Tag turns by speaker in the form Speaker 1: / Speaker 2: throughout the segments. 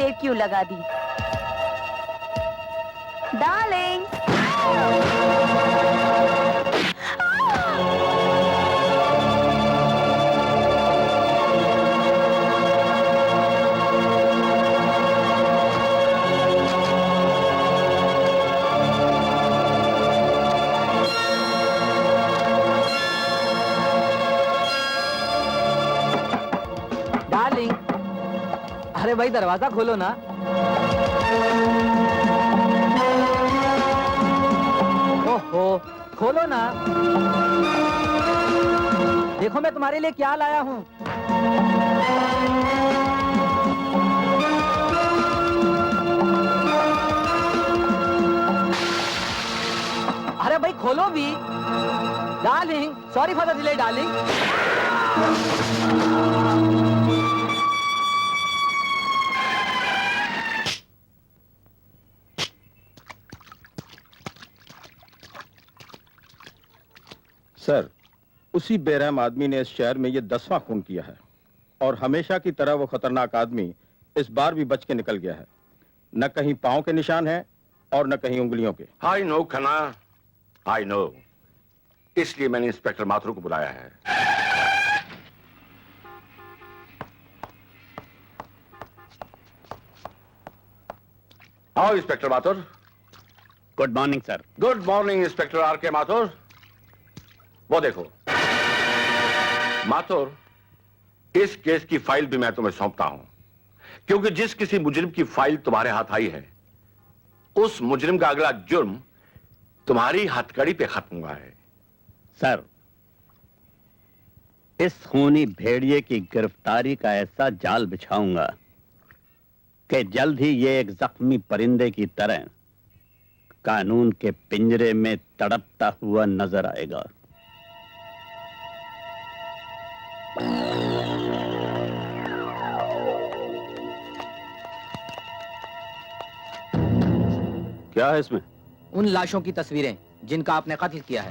Speaker 1: देर क्यों लगा दी? Darling,
Speaker 2: darling, अरे भाई दरवाजा खोलो ना। ओहो, खोलो ना। देखो मैं तुम्हारे लिए क्या लाया हूँ। अरे भाई खोलो भी। Darling, sorry for the delay darling.
Speaker 3: Sir, उसी बेरहम आदमी ने इस शहर में ये 10वां खून किया है और हमेशा की तरह वो खतरनाक आदमी इस बार भी बच के निकल गया है। न कहीं पांव के निशान हैं और न कहीं उंगलियों के।
Speaker 4: I know Khanna, I know. इसलिए मैंने इंस्पेक्टर माथुर को बुलाया है। आओ inspector Mathur.
Speaker 5: Good morning sir.
Speaker 4: Good morning inspector are के माथुर। वो देखो माथुर, इस केस की फाइल भी मैं तुम्हें सौंपता हूं, क्योंकि जिस किसी मुजरिम की फाइल तुम्हारे हाथ आई है, उस मुजरिम का अगला जुर्म तुम्हारी हथकड़ी पे खत्म हुआ है।
Speaker 5: सर, इस खूनी भेड़िए की गिरफ्तारी का ऐसा जाल बिछाऊंगा कि जल्द ही ये एक जख्मी परिंदे की तरह कानून के पिंजरे में तड़पता हुआ नजर आएगा। क्या है इसमें?
Speaker 2: उन लाशों की तस्वीरें जिनका आपने कत्ल किया है।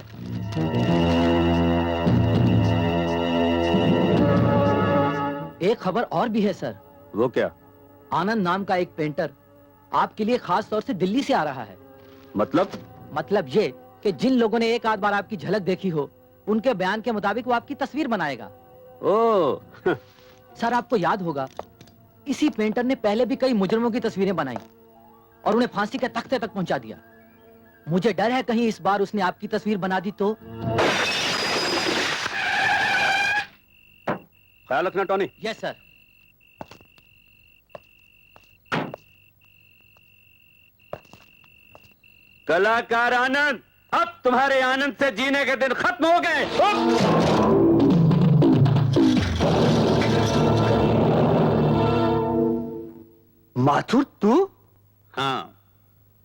Speaker 2: एक खबर और भी है सर।
Speaker 5: वो क्या?
Speaker 2: आनंद नाम का एक पेंटर आपके लिए खास तौर से दिल्ली से आ रहा है। मतलब ये कि जिन लोगों ने एक आध बार आपकी झलक देखी हो, उनके बयान के मुताबिक वो आपकी तस्वीर बनाएगा।
Speaker 5: ओह
Speaker 2: सर, आपको याद होगा इसी पेंटर ने पहले भी कई मुजरिमों की तस्वीरें बनाई और उन्हें फांसी के तख्ते तक पहुंचा दिया। मुझे डर है कहीं इस बार उसने आपकी तस्वीर बना दी तो।
Speaker 5: ख्याल रखना टॉनी।
Speaker 2: Yes sir.
Speaker 5: कलाकार आनंद, अब तुम्हारे आनंद से जीने के दिन खत्म हो गए।
Speaker 6: माथुर तू?
Speaker 5: हाँ,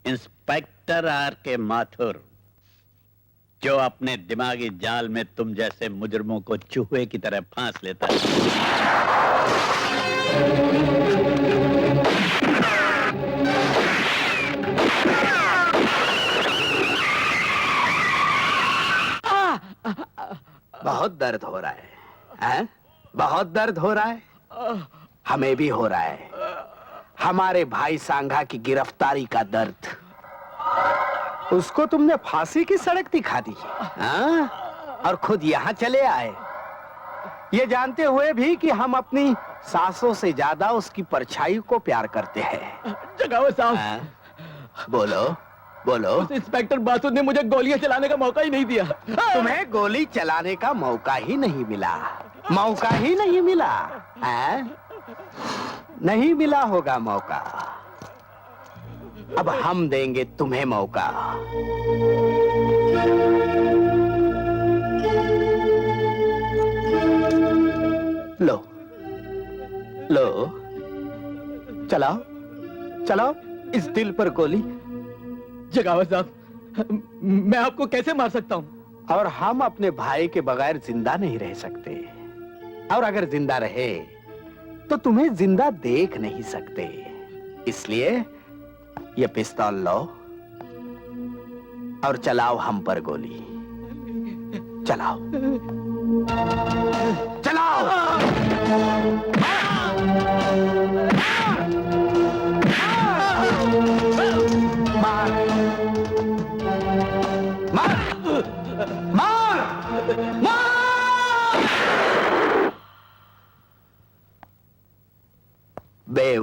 Speaker 5: इंस्पेक्टर आर के माथुर, जो अपने दिमागी जाल में तुम जैसे मुजरिमों को चूहे की तरह फांस लेता है।
Speaker 6: बहुत दर्द हो रहा है, हैं? बहुत दर्द हो रहा है। हमें भी हो रहा है। हमारे भाई सांघा की गिरफ्तारी का दर्द। उसको तुमने फांसी की सड़क दिखा दी, हाँ? और खुद यहाँ चले आए, ये जानते हुए भी कि हम अपनी सांसों से ज्यादा उसकी परछाई को प्यार करते हैं।
Speaker 2: जगाओ साहब।
Speaker 6: हाँ? बोलो बोलो।
Speaker 2: उस इंस्पेक्टर माथुर ने मुझे गोलियां चलाने का मौका ही नहीं दिया।
Speaker 6: तुम्हें गोली चलाने का मौका ही नहीं मिला, मौका ही नहीं मिला, हैं? नहीं मिला होगा मौका। अब हम देंगे तुम्हें मौका। लो लो, चलाओ चलाओ इस दिल पर गोली।
Speaker 2: जगावत साहब, मैं आपको कैसे मार सकता हूँ?
Speaker 6: और हम अपने भाई के बगैर जिंदा नहीं रह सकते, और अगर जिंदा रहे तो तुम्हें जिंदा देख नहीं सकते। इसलिए ये पिस्तौल लो और चलाओ हम पर गोली। चलाओ चलाओ।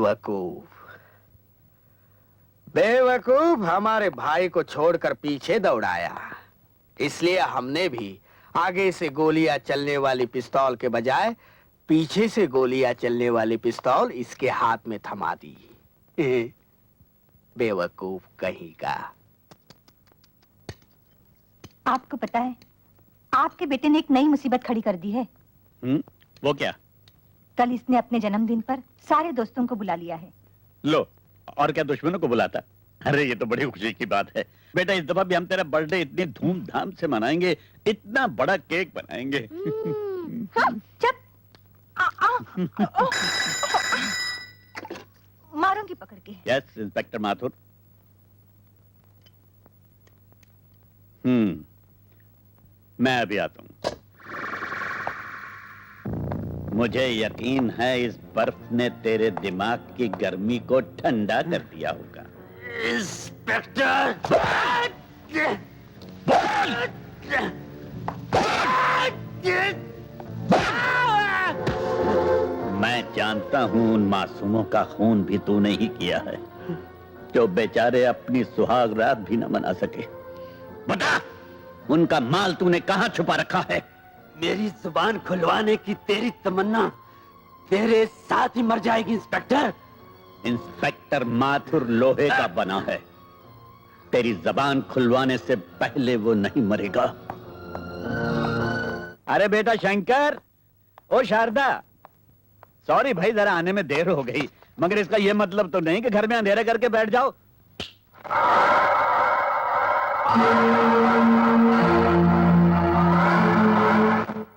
Speaker 6: बेवकूफ, बेवकूफ हमारे भाई को छोड़कर पीछे दौड़ाया, इसलिए हमने भी आगे से गोलियां चलने वाली पिस्तौल के बजाय पीछे से गोलियां चलने वाली पिस्तौल इसके हाथ में थमा दी। बेवकूफ कहीं का।
Speaker 7: आपको पता है, आपके बेटे ने एक नई मुसीबत खड़ी कर दी है।
Speaker 5: वो क्या?
Speaker 7: कल इसने अपने जन्मदिन पर सारे दोस्तों को बुला लिया है।
Speaker 5: लो, और क्या दुश्मनों को बुलाता? अरे ये तो बड़ी खुशी की बात है बेटा। इस दफा भी हम तेरा बर्थडे इतनी धूमधाम से मनाएंगे, इतना बड़ा केक बनाएंगे।
Speaker 7: हाँ, चुप। मारूंगी पकड़ के।
Speaker 5: Yes inspector Mathur. मैं अभी आता हूं। मुझे यकीन है इस बर्फ ने तेरे दिमाग की गर्मी को ठंडा कर दिया होगा। इंस्पेक्टर! मैं जानता हूं उन मासूमों का खून भी तूने ही किया है, जो बेचारे अपनी सुहाग रात भी न मना सके। बता, उनका माल तूने कहां छुपा रखा है?
Speaker 6: मेरी जुबान खुलवाने की तेरी तमन्ना तेरे साथ ही मर जाएगी इंस्पेक्टर।
Speaker 5: इंस्पेक्टर माथुर लोहे का बना है, तेरी जबान खुलवाने से पहले वो नहीं मरेगा। अरे बेटा शंकर, ओ शारदा, सॉरी भाई जरा आने में देर हो गई, मगर इसका यह मतलब तो नहीं कि घर में अंधेरा करके बैठ जाओ।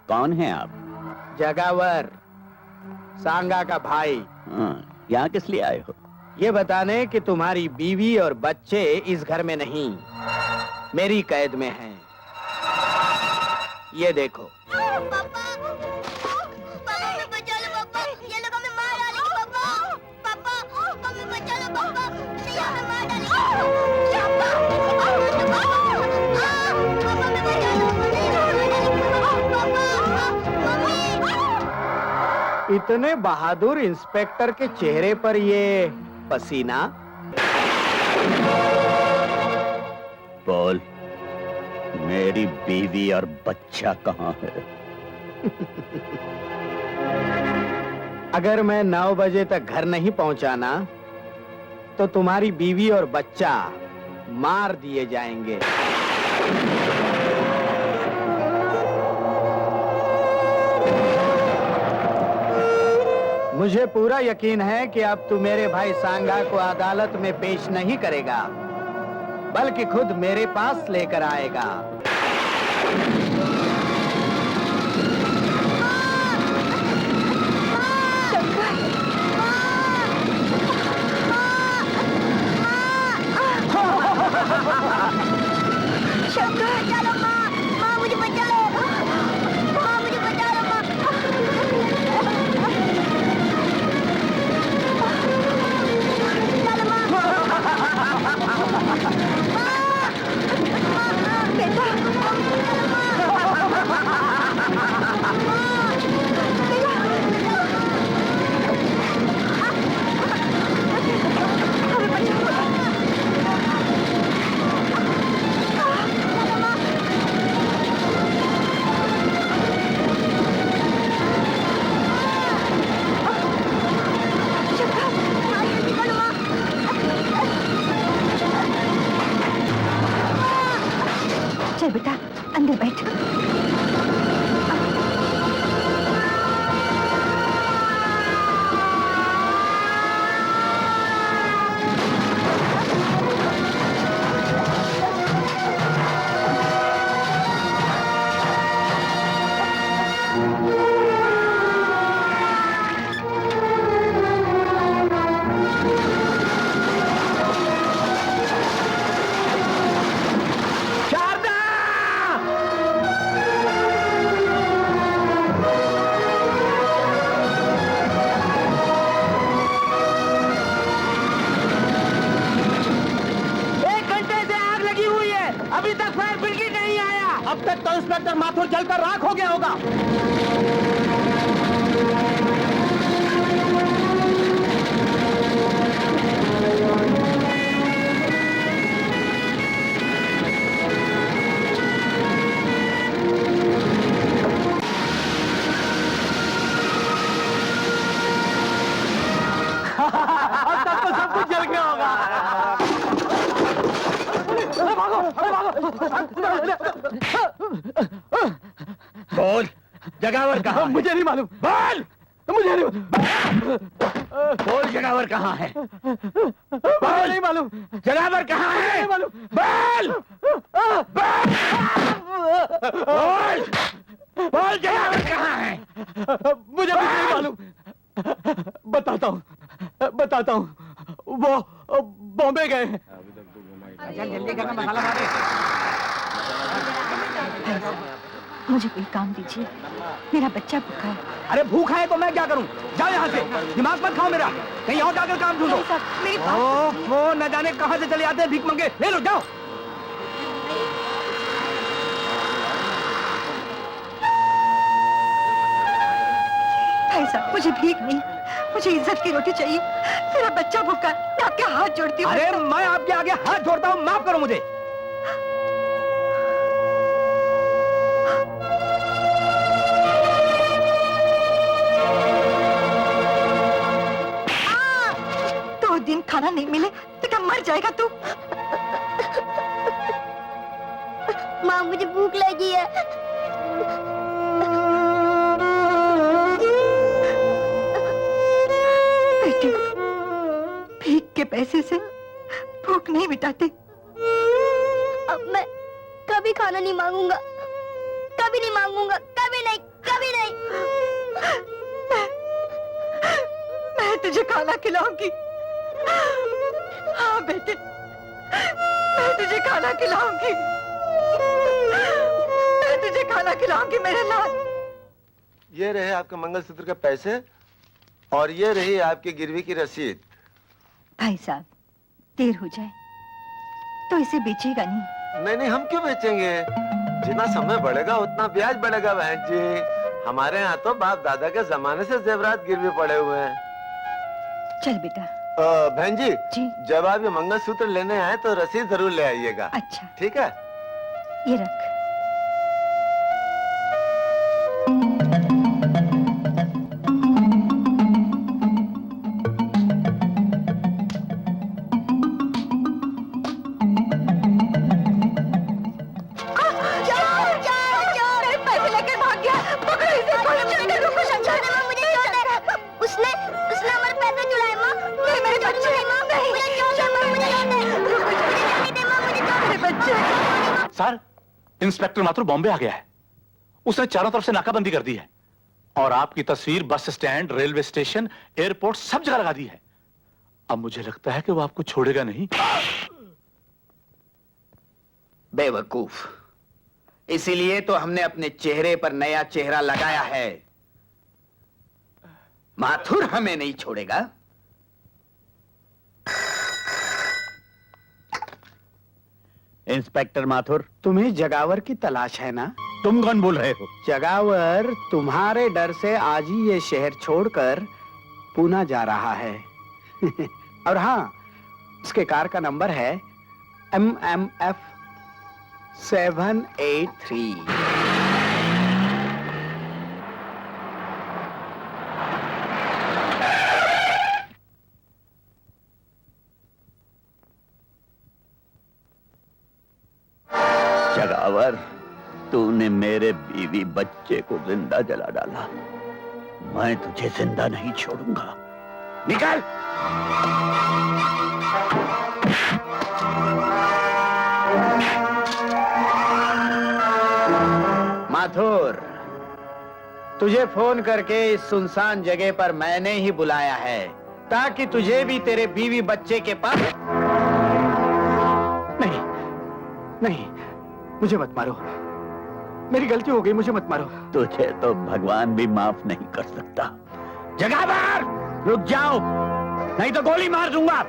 Speaker 5: कौन है आप?
Speaker 6: जगावर, सांगा का भाई।
Speaker 5: यहाँ किस लिए आए हो?
Speaker 6: ये बताने कि तुम्हारी बीवी और बच्चे इस घर में नहीं, मेरी कैद में हैं। ये देखो। इतने बहादुर इंस्पेक्टर के चेहरे पर ये पसीना।
Speaker 5: बोल, मेरी बीवी और बच्चा कहाँ है?
Speaker 6: अगर मैं 9 बजे तक घर नहीं पहुंचाना तो तुम्हारी बीवी और बच्चा मार दिए जाएंगे। मुझे पूरा यकीन है कि अब तू मेरे भाई सांगा को अदालत में पेश नहीं करेगा, बल्कि खुद मेरे पास लेकर आएगा।
Speaker 7: चल बेटा, अंदर बैठ।
Speaker 2: अभी तक फायर ब्रिगेड नहीं आया। अब तक तो इंस्पेक्टर माथुर जलकर राख हो गया होगा।
Speaker 5: बोल, जगावर कहाँ है?
Speaker 2: मुझे नहीं मालूम।
Speaker 5: बोल,
Speaker 2: मुझे नहीं
Speaker 5: बोल, जगावर कहाँ है?
Speaker 2: मुझे नहीं मालूम।
Speaker 5: जगावर कहाँ है?
Speaker 2: नहीं मालूम।
Speaker 5: बोल, बोल, बोल, जगावर कहाँ है?
Speaker 2: मुझे कुछ नहीं मालूम। बताता हूँ। वो बॉम्बे गए हैं।
Speaker 5: जल्दी करना, मसाला मारे।
Speaker 7: मुझे कोई काम दीजिए, मेरा बच्चा भूखा है।
Speaker 2: अरे भूखा है तो मैं क्या करूं? जाओ यहाँ से, दिमाग मत खाओ मेरा। कहीं और जाकर काम ढूंढो।
Speaker 7: भाई साहब, मेरी बात
Speaker 2: वो न जाने कहाँ से चले आते हैं भीख मंगे। ले लो, जाओ।
Speaker 7: भाई साहब, मुझे भीख नहीं, मुझे इज्जत की रोटी चाहिए। मेरा बच्चा भूखा है, मैं आपके हाथ जोड़ती हूँ।
Speaker 2: अरे मैं आपके आगे हाथ जोड़ता हूँ, माफ करो मुझे।
Speaker 7: दो दिन खाना नहीं मिले तो क्या मर जाएगा तू?
Speaker 8: माँ, मुझे भूख लगी है।
Speaker 7: बेटे, भीख के पैसे से भूख नहीं मिटाते।
Speaker 8: अब मैं कभी खाना नहीं मांगूंगा, कभी नहीं मांगूंगा, कभी नहीं, कभी नहीं।
Speaker 7: मैं तुझे खाना खिलाऊंगी। हाँ बेटे, मैं तुझे खाना खिलाऊंगी। मैं तुझे खाना खिलाऊंगी मेरे लाल।
Speaker 9: ये रहे आपके मंगलसूत्र के पैसे और ये रही आपकी गिरवी की रसीद।
Speaker 7: भाई साहब, देर हो जाए तो इसे बेचेगा नहीं।
Speaker 9: नहीं नहीं, हम क्यों बेचेंगे? जितना समय बढ़ेगा उतना ब्याज बढ़ेगा बहन जी। हमारे यहाँ तो बाप दादा के जमाने से जेवरात गिरवी पड़े हुए हैं।
Speaker 7: चल बेटा।
Speaker 9: बहन जी,
Speaker 7: जी।
Speaker 9: जब आप ये मंगलसूत्र लेने आए तो रसीद जरूर ले आइएगा।
Speaker 7: अच्छा,
Speaker 9: ठीक है?
Speaker 7: ये रख।
Speaker 8: उसने हमारे पैसे चुराए माँ। मेरे बच्चे
Speaker 10: सर, इंस्पेक्टर माथुर बॉम्बे आ गया है। उसने चारों तरफ से नाकाबंदी कर दी है और आपकी तस्वीर bus stand, railway station, airport सब जगह लगा दी है। अब मुझे लगता है कि वो आपको छोड़ेगा नहीं।
Speaker 6: बेवकूफ, इसीलिए तो हमने अपने चेहरे पर नया चेहरा लगाया है। माथुर हमें नहीं छोड़ेगा।
Speaker 5: इंस्पेक्टर माथुर,
Speaker 6: तुम्हें जगावर की तलाश है ना?
Speaker 5: तुम कौन बोल रहे हो?
Speaker 6: जगावर तुम्हारे डर से आज ही ये शहर छोड़कर पूना जा रहा है। और हाँ, उसके कार का नंबर है MMF 783।
Speaker 5: जगावर, तूने मेरे बीवी बच्चे को जिंदा जला डाला। मैं तुझे जिंदा नहीं छोड़ूंगा। निकल!
Speaker 6: माथुर, तुझे फोन करके इस सुनसान जगह पर मैंने ही बुलाया है ताकि तुझे भी तेरे बीवी बच्चे के पास। नहीं नहीं, मुझे मत मारो, मेरी गलती हो गई, मुझे मत मारो।
Speaker 5: तुझे तो भगवान भी माफ नहीं कर सकता। जगावर, रुक जाओ, नहीं तो गोली मार दूंगा।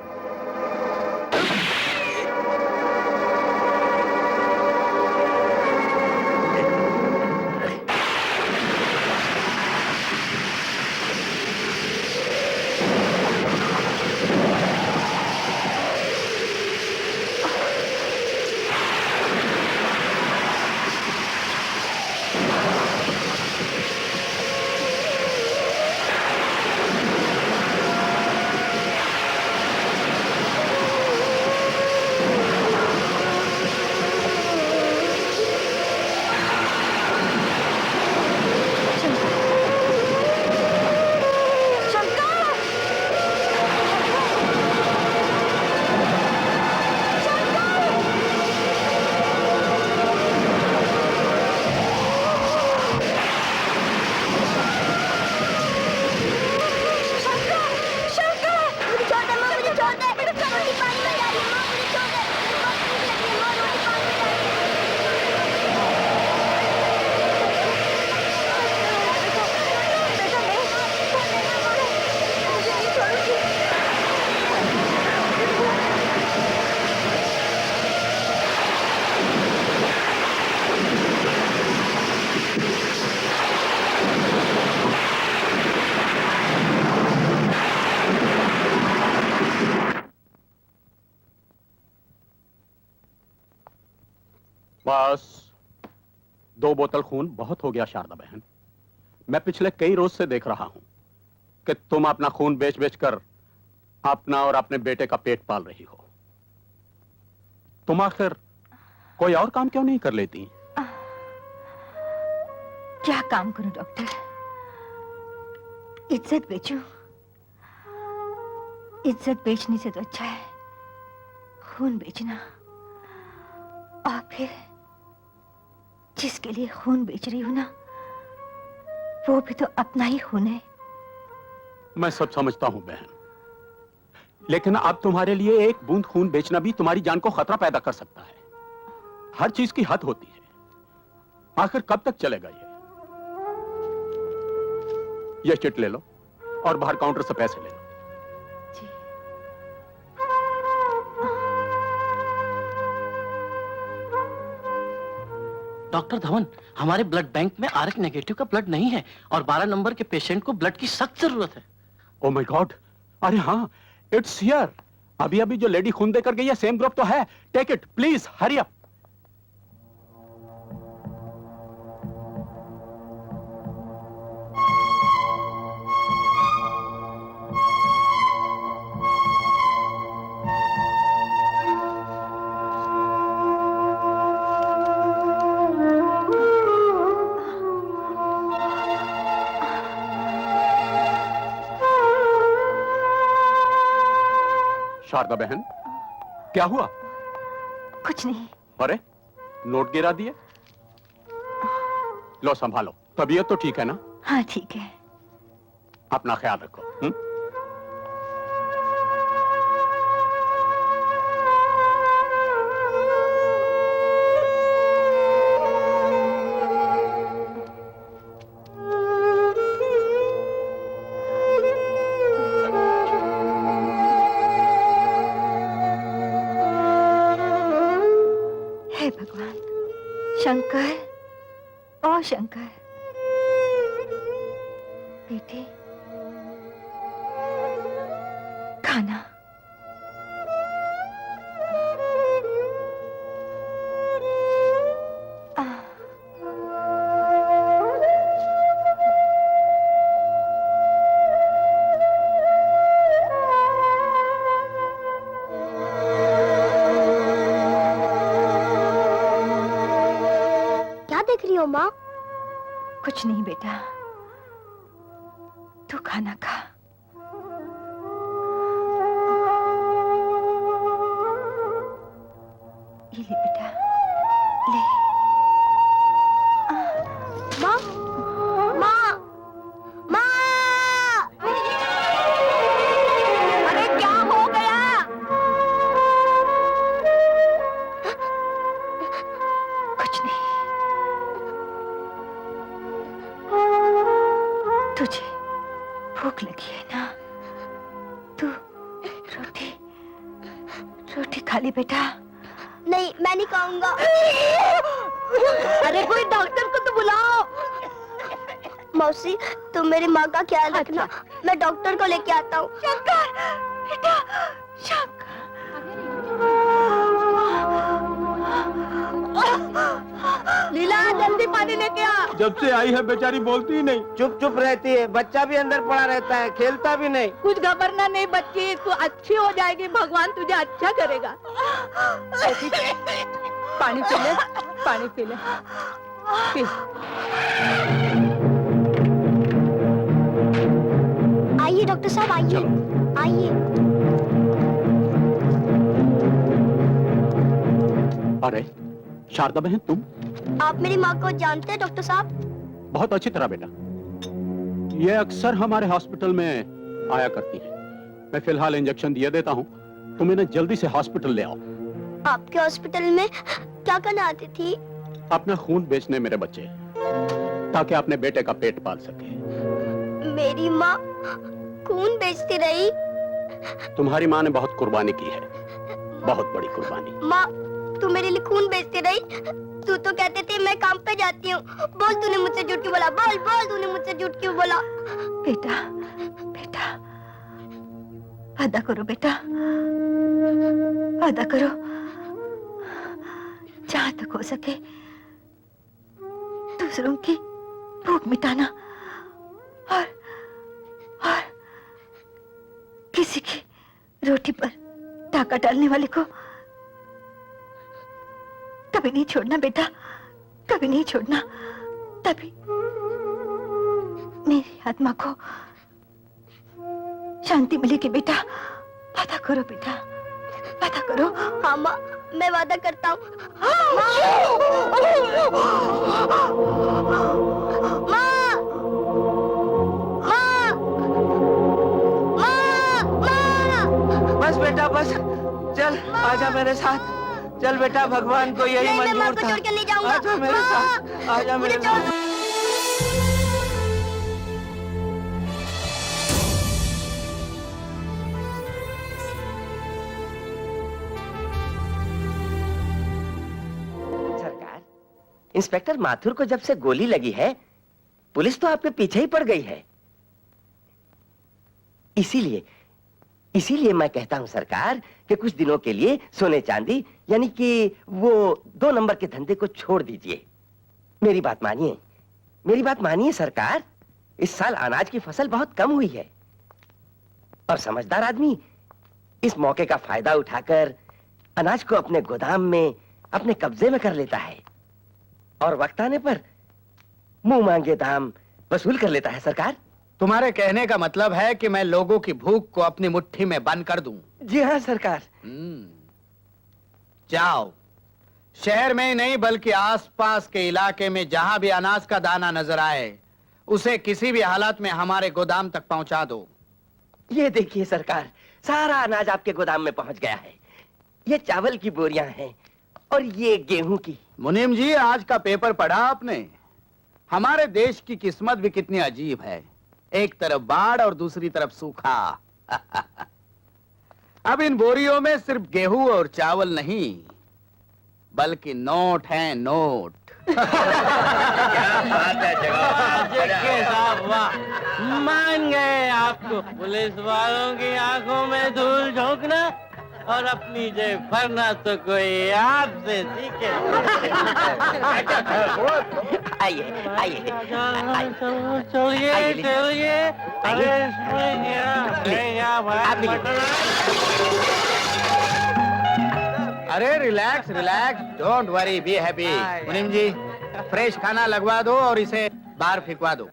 Speaker 5: बस 2 बोतल खून बहुत हो गया शारदा बहन। मैं पिछले कई रोज से देख रहा हूं कि तुम अपना खून बेच बेच कर अपना और अपने बेटे का पेट पाल रही हो। तुम आखिर कोई और काम क्यों नहीं कर लेती?
Speaker 7: क्या काम करूं डॉक्टर? इज्जत बेचूं? इज्जत बेचने से तो अच्छा है खून बेचना। और फिर जिसके लिए खून बेच रही हूं ना, वो भी तो अपना ही खून है।
Speaker 5: मैं सब समझता हूं बहन, लेकिन अब तुम्हारे लिए एक बूंद खून बेचना भी तुम्हारी जान को खतरा पैदा कर सकता है। हर चीज की हद होती है। आखिर कब तक चलेगा ये चिट ले लो और बाहर काउंटर से पैसे ले लो।
Speaker 7: जी।
Speaker 2: डॉक्टर धवन, हमारे ब्लड बैंक में आरएच नेगेटिव का ब्लड नहीं है और 12 नंबर के पेशेंट को ब्लड की सख्त जरूरत है।
Speaker 5: Oh my God! अरे हाँ, इट्स हियर। अभी अभी जो लेडी खून देकर गई है सेम ग्रुप तो है। Take it please, hurry up. Sharda बहन, क्या हुआ?
Speaker 7: कुछ नहीं।
Speaker 5: अरे नोट गिरा दिए। लो संभालो। तबीयत तो ठीक है ना?
Speaker 7: हाँ ठीक है।
Speaker 5: अपना ख्याल रखो।
Speaker 7: हे भगवान, शंकर, ओ शंकर, बेटे खाना।
Speaker 8: क्या देख रही हो माँ?
Speaker 7: कुछ नहीं बेटा, तू खाना खा। ये ले बेटा, ले।
Speaker 8: माँ, माँ, माँ! अरे क्या हो गया?
Speaker 7: कुछ नहीं। तुझे भूख लगी है ना? तू रोटी खा ले बेटा।
Speaker 8: नहीं, मैं नहीं खाऊंगा। अरे कोई डॉक्टर को तो बुलाओ। मौसी, तुम मेरी माँ का ख्याल रखना। मैं डॉक्टर को लेके आता हूँ।
Speaker 7: शंकर, बेटा, शंकर।
Speaker 8: लीला, जल्दी पानी लेके आ।
Speaker 3: जब से आई है बेचारी बोलती ही नहीं,
Speaker 6: चुप चुप रहती है। बच्चा भी अंदर पड़ा रहता है, खेलता भी नहीं।
Speaker 1: कुछ घबरना नहीं बच्ची, तू अच्छी हो जाएगी, भगवान तुझे अच्छा करेगा। पानी पी ले, पानी पी ले, पी।
Speaker 8: आइए डॉक्टर साहब, आइए आइए।
Speaker 5: अरे शारदा बहन, तुम?
Speaker 8: आप मेरी माँ को जानते हैं डॉक्टर साहब?
Speaker 5: बहुत अच्छी तरह बेटा। ये अक्सर हमारे हॉस्पिटल में आया करती है। मैं फिलहाल इंजेक्शन दिए देता हूँ, तुम इन्हें जल्दी से हॉस्पिटल ले आओ।
Speaker 8: आपके हॉस्पिटल में क्या करने आती थी?
Speaker 5: अपना खून बेचने मेरे बच्चे, ताकि अपने बेटे का पेट पाल सके।
Speaker 8: मेरी माँ खून बेचती रही?
Speaker 5: तुम्हारी माँ ने बहुत कुर्बानी की है, बहुत बड़ी कुर्बानी।
Speaker 8: माँ, तू मेरे लिए खून बेचती रही? तू तो कहते थे मैं काम पे जाती हूँ। बोल, तूने मुझसे झूठ क्यों बोला? बोल बोल, तूने मुझसे झूठ क्यों बोला?
Speaker 7: बेटा, बेटा, वादा करो बेटा, वादा करो। जहां तक हो सके दूसरों की भूख मिटाना और किसी की रोटी पर डाका डालने वाले को कभी नहीं छोड़ना बेटा, कभी नहीं छोड़ना। तभी मेरी आत्मा को शांति मिलेगी बेटा। वादा करो बेटा, वादा करो।
Speaker 8: हाँ माँ, मैं वादा करता हूँ।
Speaker 6: बस बेटा बस, चल आजा मेरे साथ। चल बेटा, भगवान को यही
Speaker 8: नहीं, मैं माँ
Speaker 6: मंजूर
Speaker 8: को
Speaker 6: था।
Speaker 8: छोड़ के नहीं जाऊंगा।
Speaker 6: आजा मेरे साथ, आजा मेरे साथ।
Speaker 11: सरकार, इंस्पेक्टर माथुर को जब से गोली लगी है, पुलिस तो आपके पीछे ही पड़ गई है। इसीलिए मैं कहता हूं सरकार कि कुछ दिनों के लिए सोने चांदी यानी कि वो 2 नंबर के धंधे को छोड़ दीजिए। मेरी बात मानिए सरकार। इस साल अनाज की फसल बहुत कम हुई है और समझदार आदमी इस मौके का फायदा उठाकर अनाज को अपने गोदाम में अपने कब्जे में कर लेता है और वक्त आने पर मुंह मांगे दाम वसूल कर लेता है। सरकार,
Speaker 6: तुम्हारे कहने का मतलब है कि मैं लोगों की भूख को अपनी मुट्ठी में बंद कर दूं?
Speaker 11: जी हाँ सरकार।
Speaker 6: जाओ, शहर में ही नहीं बल्कि आसपास के इलाके में जहां भी अनाज का दाना नजर आए उसे किसी भी हालत में हमारे गोदाम तक पहुंचा दो।
Speaker 11: ये देखिए सरकार, सारा अनाज आपके गोदाम में पहुंच गया है। ये चावल की बोरियां हैं और ये गेहूं की।
Speaker 6: मुनीम जी, आज का पेपर पढ़ा आपने? हमारे देश की किस्मत भी कितनी अजीब है। एक तरफ बाढ़ और दूसरी तरफ सूखा। अब इन बोरियों में सिर्फ गेहूं और चावल नहीं बल्कि नोट हैं, नोट।
Speaker 11: क्या बात है
Speaker 12: साहब, वाह, मान गए आपको। पुलिस वालों की आंखों में धूल झोंकना और अपनी जेब भरना तो कोई आपसे सीखे।
Speaker 11: आइए आइए
Speaker 12: चलिए चलिए।
Speaker 6: अरे relax relax, don't worry, be happy. मुनीम जी, फ्रेश खाना लगवा दो और इसे बाहर फेंकवा दो।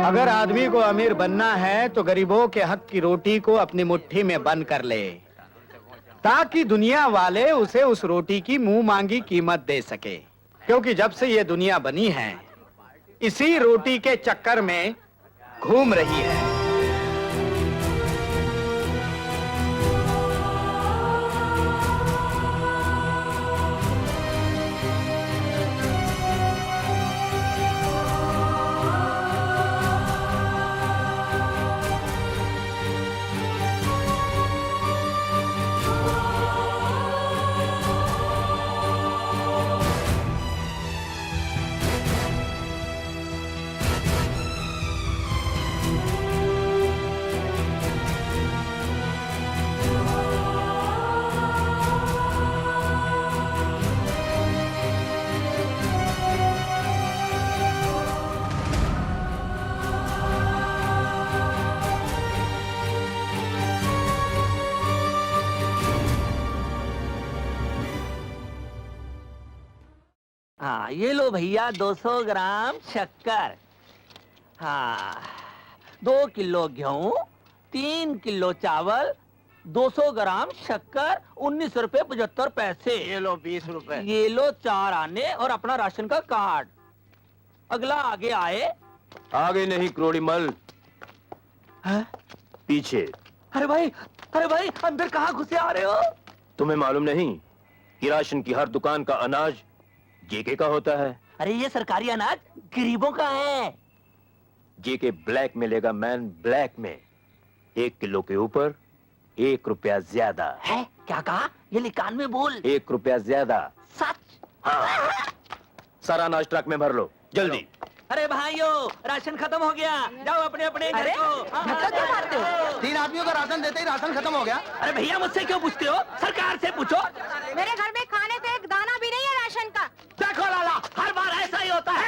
Speaker 6: अगर आदमी को अमीर बनना है तो गरीबों के हक की रोटी को अपनी मुट्ठी में बंद कर ले, ताकि दुनिया वाले उसे उस रोटी की मुंह मांगी कीमत दे सके। क्योंकि जब से ये दुनिया बनी है इसी रोटी के चक्कर में घूम रही है।
Speaker 12: हाँ, ये लो भैया 200 ग्राम शक्कर। हाँ, 2 किलो गेहूं, 3 किलो चावल, 200 ग्राम शक्कर, 19 रुपए 75 पैसे।
Speaker 6: ये लो 20 रुपए।
Speaker 12: ये लो 4 आने और अपना राशन का कार्ड। अगला आगे आए।
Speaker 3: आगे नहीं क्रोड़ीमल, पीछे।
Speaker 12: अरे भाई अंदर कहाँ घुसे आ रहे हो?
Speaker 3: तुम्हें मालूम नहीं कि राशन की हर दुकान का अनाज जेके का होता है।
Speaker 12: अरे ये सरकारी अनाज गरीबों का है।
Speaker 5: जेके ब्लैक में लेगा मैन ब्लैक में 1 किलो के ऊपर 1 रुपया ज्यादा
Speaker 12: है क्या कहा? ये लिकान में बोल।
Speaker 5: 1 रुपया ज्यादा।
Speaker 12: सच?
Speaker 5: हाँ सारा अनाज ट्रक में भर लो जल्दी।
Speaker 12: अरे भाइयों राशन खत्म हो गया, जाओ अपने अपने घर को।
Speaker 1: धक्का क्यों मारते हो?
Speaker 6: 3 आदमियों का राशन देते ही राशन खत्म हो गया।
Speaker 12: अरे भैया मुझसे क्यों पूछते हो? सरकार से पूछो।
Speaker 8: मेरे घर में खाने पे एक दाना भी नहीं है राशन का।
Speaker 12: देखो लाला, हर बार ऐसा ही होता है।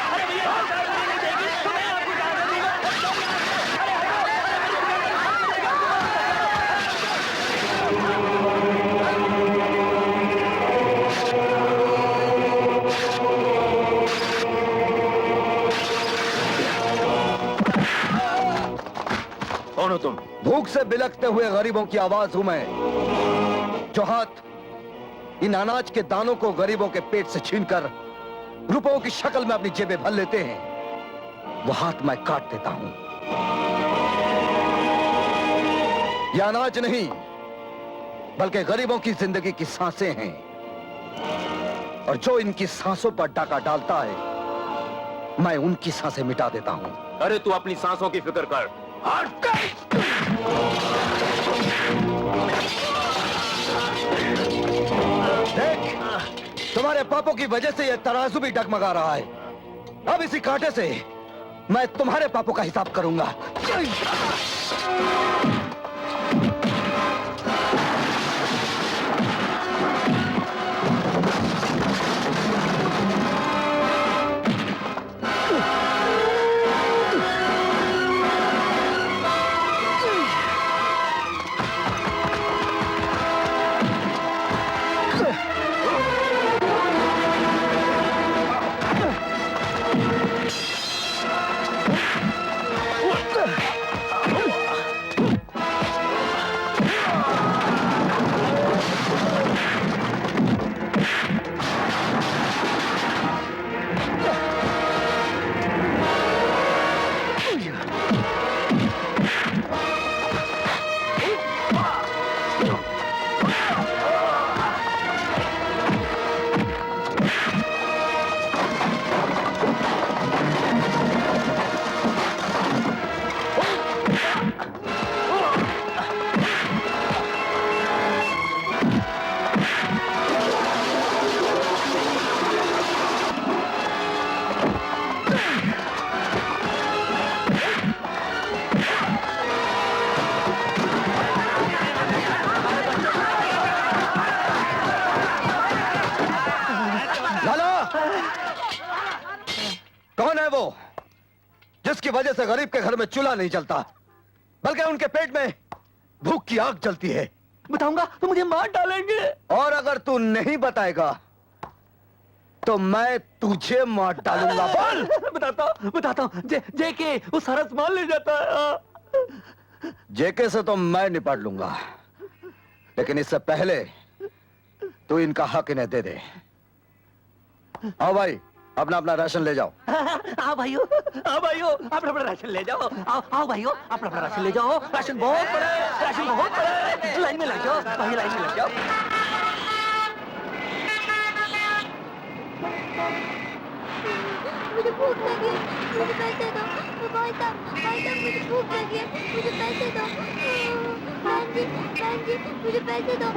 Speaker 12: अरे भैया नहीं देगी, तुम्हें आपको ज्यादा देगा।
Speaker 5: कौन हो तुम?
Speaker 6: भूख से बिलखते हुए गरीबों की आवाज हूं मैं, जो हाथ इन अनाज के दानों को गरीबों के पेट से छीनकर रुपयों की शक्ल में अपनी जेबें भर लेते हैं, वो हाथ मैं काट देता हूं। ये अनाज नहीं बल्कि गरीबों की जिंदगी की सांसें हैं, और जो इनकी सांसों पर डाका डालता है मैं उनकी सांसें मिटा देता हूं।
Speaker 5: अरे तू अपनी सांसों की फिक्र कर।
Speaker 6: देख, तुम्हारे पापों की वजह से यह तराजू भी डगमगा रहा है। अब इसी कांटे से मैं तुम्हारे पापों का हिसाब करूंगा। कौन है वो जिसकी वजह से गरीब के घर में चूल्हा नहीं जलता बल्कि उनके पेट में भूख की आग जलती है?
Speaker 12: बताऊंगा तो मुझे मार डालेंगे।
Speaker 6: और अगर तू नहीं बताएगा तो मैं तुझे मार डालूंगा। बोल।
Speaker 12: बताता हूँ जेके वो सारा सामान ले जाता है।
Speaker 6: जेके से तो मैं निपट लूंगा, लेकिन इससे पहले तू इनका हक इन्हें दे दे। आओ भाई, अपना अपना राशन ले जाओ।
Speaker 12: आओ भाइयों अपना अपना राशन ले जाओ। आओ भाइयों अपना अपना राशन ले जाओ। राशन बहुत बड़ा है, राशन बहुत बड़ा है। लाइन में लग जाओ भाई, लाइन में लग जाओ।
Speaker 8: मुझे भूख लगी है, मुझे पैसे दो। भाई साहब मुझे भूख लगी है, मुझे पैसे दो। बहन जी मुझे पैसे दो।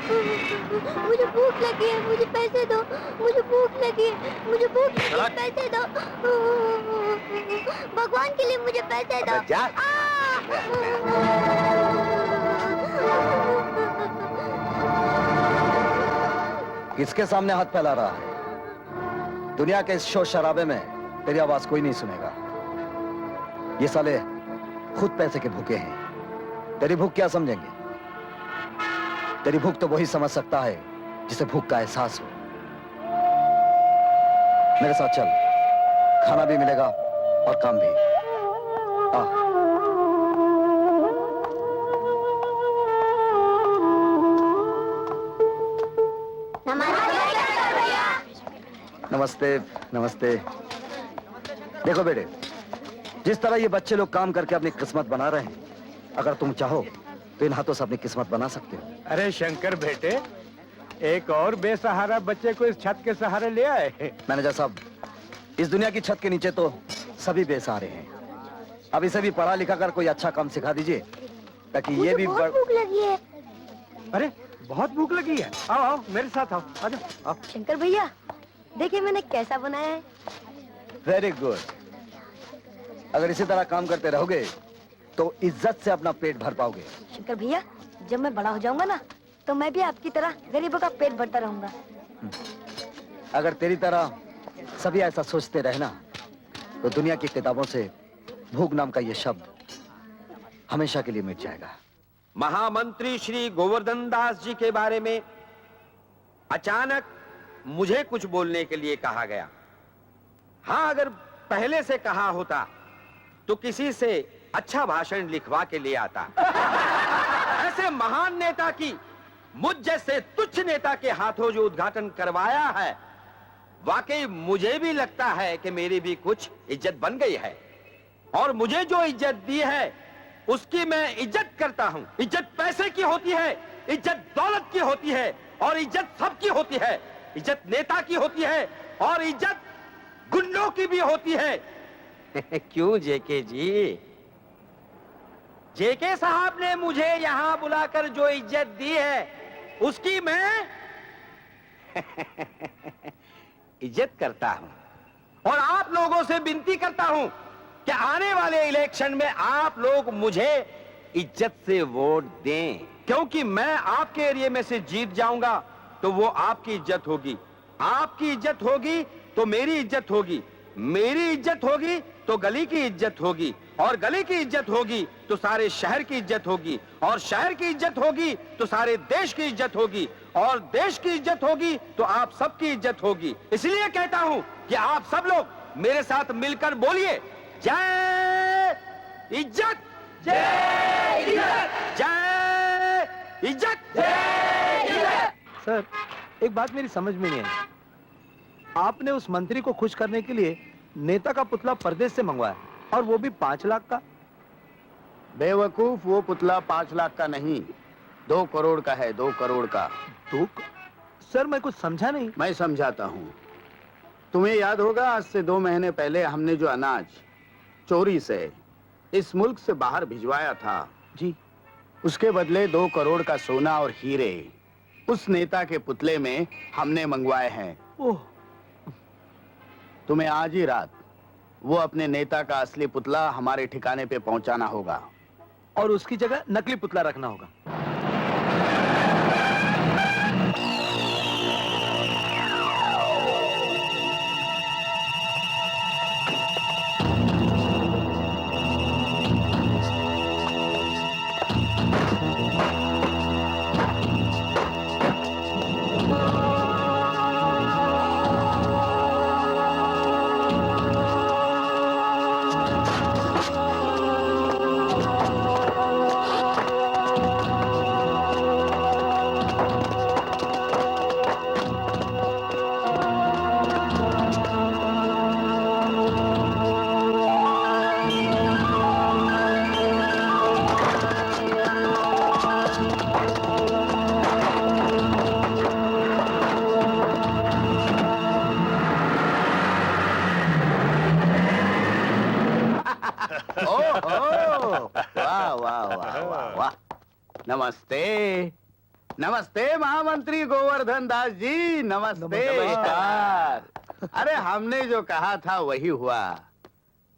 Speaker 8: मुझे भूख लगी है, मुझे पैसे दो। मुझे भूख लगी है, मुझे भूख लगी है, पैसे दो। भगवान के लिए मुझे पैसे दो।
Speaker 6: किसके सामने हाथ फैला रहा है? दुनिया के इस शोर शराबे में तेरी आवाज कोई नहीं सुनेगा। ये साले खुद पैसे के भूखे हैं, तेरी भूख क्या समझेंगे? तेरी भूख तो वही समझ सकता है जिसे भूख का एहसास हो। मेरे साथ चल, खाना भी मिलेगा और काम भी। आ। नमस्ते नमस्ते। देखो बेटे, जिस तरह ये बच्चे लोग काम करके अपनी किस्मत बना रहे हैं, अगर तुम चाहो तो इन हाथों से अपनी किस्मत बना सकते हो।
Speaker 9: अरे शंकर बेटे,
Speaker 6: एक और बेसहारा बच्चे को इस छत के सहारे ले आए।
Speaker 2: मैनेजर साहब, इस दुनिया की छत के नीचे तो सभी बेसहारे हैं। अब इसे भी पढ़ा लिखा कर कोई अच्छा काम सिखा दीजिए ताकि ये भी
Speaker 8: बहुत भूख लगी है।
Speaker 6: अरे बहुत भूख लगी है। आओ आओ मेरे साथ आओ, आ जाओ आओ।
Speaker 8: शंकर भैया देखिए मैंने कैसा बनाया है।
Speaker 2: Very good. अगर इसी तरह काम करते रहोगे तो इज्जत से अपना पेट भर पाओगे।
Speaker 8: शंकर भैया जब मैं बड़ा हो जाऊंगा ना तो मैं भी आपकी तरह गरीबों का पेट भरता रहूंगा।
Speaker 2: अगर तेरी तरह सभी ऐसा सोचते रहना तो दुनिया की किताबों से भूख नाम का ये शब्द हमेशा के लिए मिट जाएगा।
Speaker 6: महामंत्री श्री गोवर्धन दास जी के बारे में अचानक मुझे कुछ बोलने के लिए कहा गया। हाँ, अगर पहले से कहा होता तो किसी से अच्छा भाषण लिखवा के ले आता। ऐसे महान नेता की मुझ जैसे तुच्छ नेता के हाथों जो उद्घाटन करवाया है, वाकई मुझे भी लगता है कि मेरी भी कुछ इज्जत बन गई है। और मुझे जो इज्जत दी है उसकी मैं इज्जत करता हूं। इज्जत पैसे की होती है, इज्जत दौलत की होती है, और इज्जत सबकी होती है। इज्जत नेता की होती है और इज्जत गुंडों की भी होती है। क्यों जेके जी? जेके साहब ने मुझे यहां बुलाकर जो इज्जत दी है उसकी मैं इज्जत करता हूं। और आप लोगों से विनती करता हूं कि आने वाले इलेक्शन में आप लोग मुझे इज्जत से वोट दें, क्योंकि मैं आपके एरिया में से जीत जाऊंगा तो वो आपकी इज्जत होगी, आपकी इज्जत होगी तो मेरी इज्जत होगी, मेरी इज्जत होगी तो गली की इज्जत होगी, और गली की इज्जत होगी तो सारे शहर की इज्जत होगी, और शहर की इज्जत होगी तो सारे देश की इज्जत होगी, और देश की इज्जत होगी तो आप सबकी इज्जत होगी। इसलिए कहता हूं कि आप सब लोग मेरे साथ मिलकर बोलिए, जय इज्जत, जय इज्जत, जय इज्जत, जय इज्जत। सर, एक बात मेरी समझ में नहीं आई। आपने उस मंत्री को खुश करने के लिए नेता का पुतला परदेश से मंगवाया, और वो भी 5 लाख का।
Speaker 5: बेवकूफ, वो पुतला 5 लाख का नहीं, 2 करोड़ का है, 2 करोड़ का।
Speaker 6: सर मैं कुछ समझा नहीं।
Speaker 5: मैं समझाता हूँ। तुम्हें याद होगा, आज से 2 महीने पहले हमने जो अनाज चोरी से इस मुल्क से बाहर भिजवाया था
Speaker 6: जी,
Speaker 5: उसके बदले 2 करोड़ का सोना और हीरे उस नेता के पुतले में हमने मंगवाए हैं।
Speaker 6: ओह,
Speaker 5: तुम्हें आज ही रात वो अपने नेता का असली पुतला हमारे ठिकाने पे पहुंचाना होगा,
Speaker 6: और उसकी जगह नकली पुतला रखना होगा।
Speaker 5: नमस्ते, नमस्ते महामंत्री गोवर्धन दास जी, नमस्ते। नमस्कार। अरे हमने जो कहा था वही हुआ।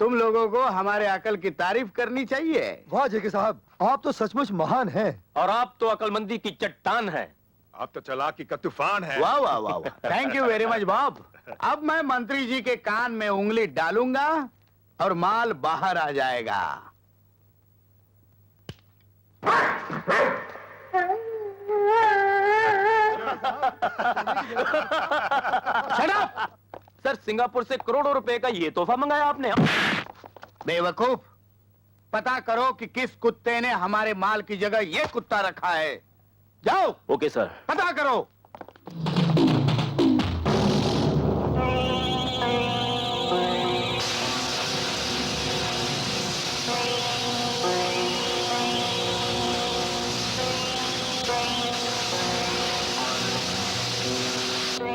Speaker 5: तुम लोगों को हमारे अकल की तारीफ करनी चाहिए।
Speaker 6: वाह जेके साहब, आप तो सचमुच महान हैं।
Speaker 9: और आप तो अकलमंदी की चट्टान है।
Speaker 3: आप तो चालाकी का तूफान है।
Speaker 5: वाह वाह वाह वाह, thank you very much Bob. अब मैं मंत्री जी के कान में उंगली डालूंगा और माल बाहर आ जाएगा।
Speaker 9: Shut up! सर, सिंगापुर से करोड़ों रुपए का ये तोहफा मंगाया आपने।
Speaker 5: बेवकूफ, पता करो कि किस कुत्ते ने हमारे माल की जगह ये कुत्ता रखा है। जाओ।
Speaker 9: Okay sir.
Speaker 5: पता करो।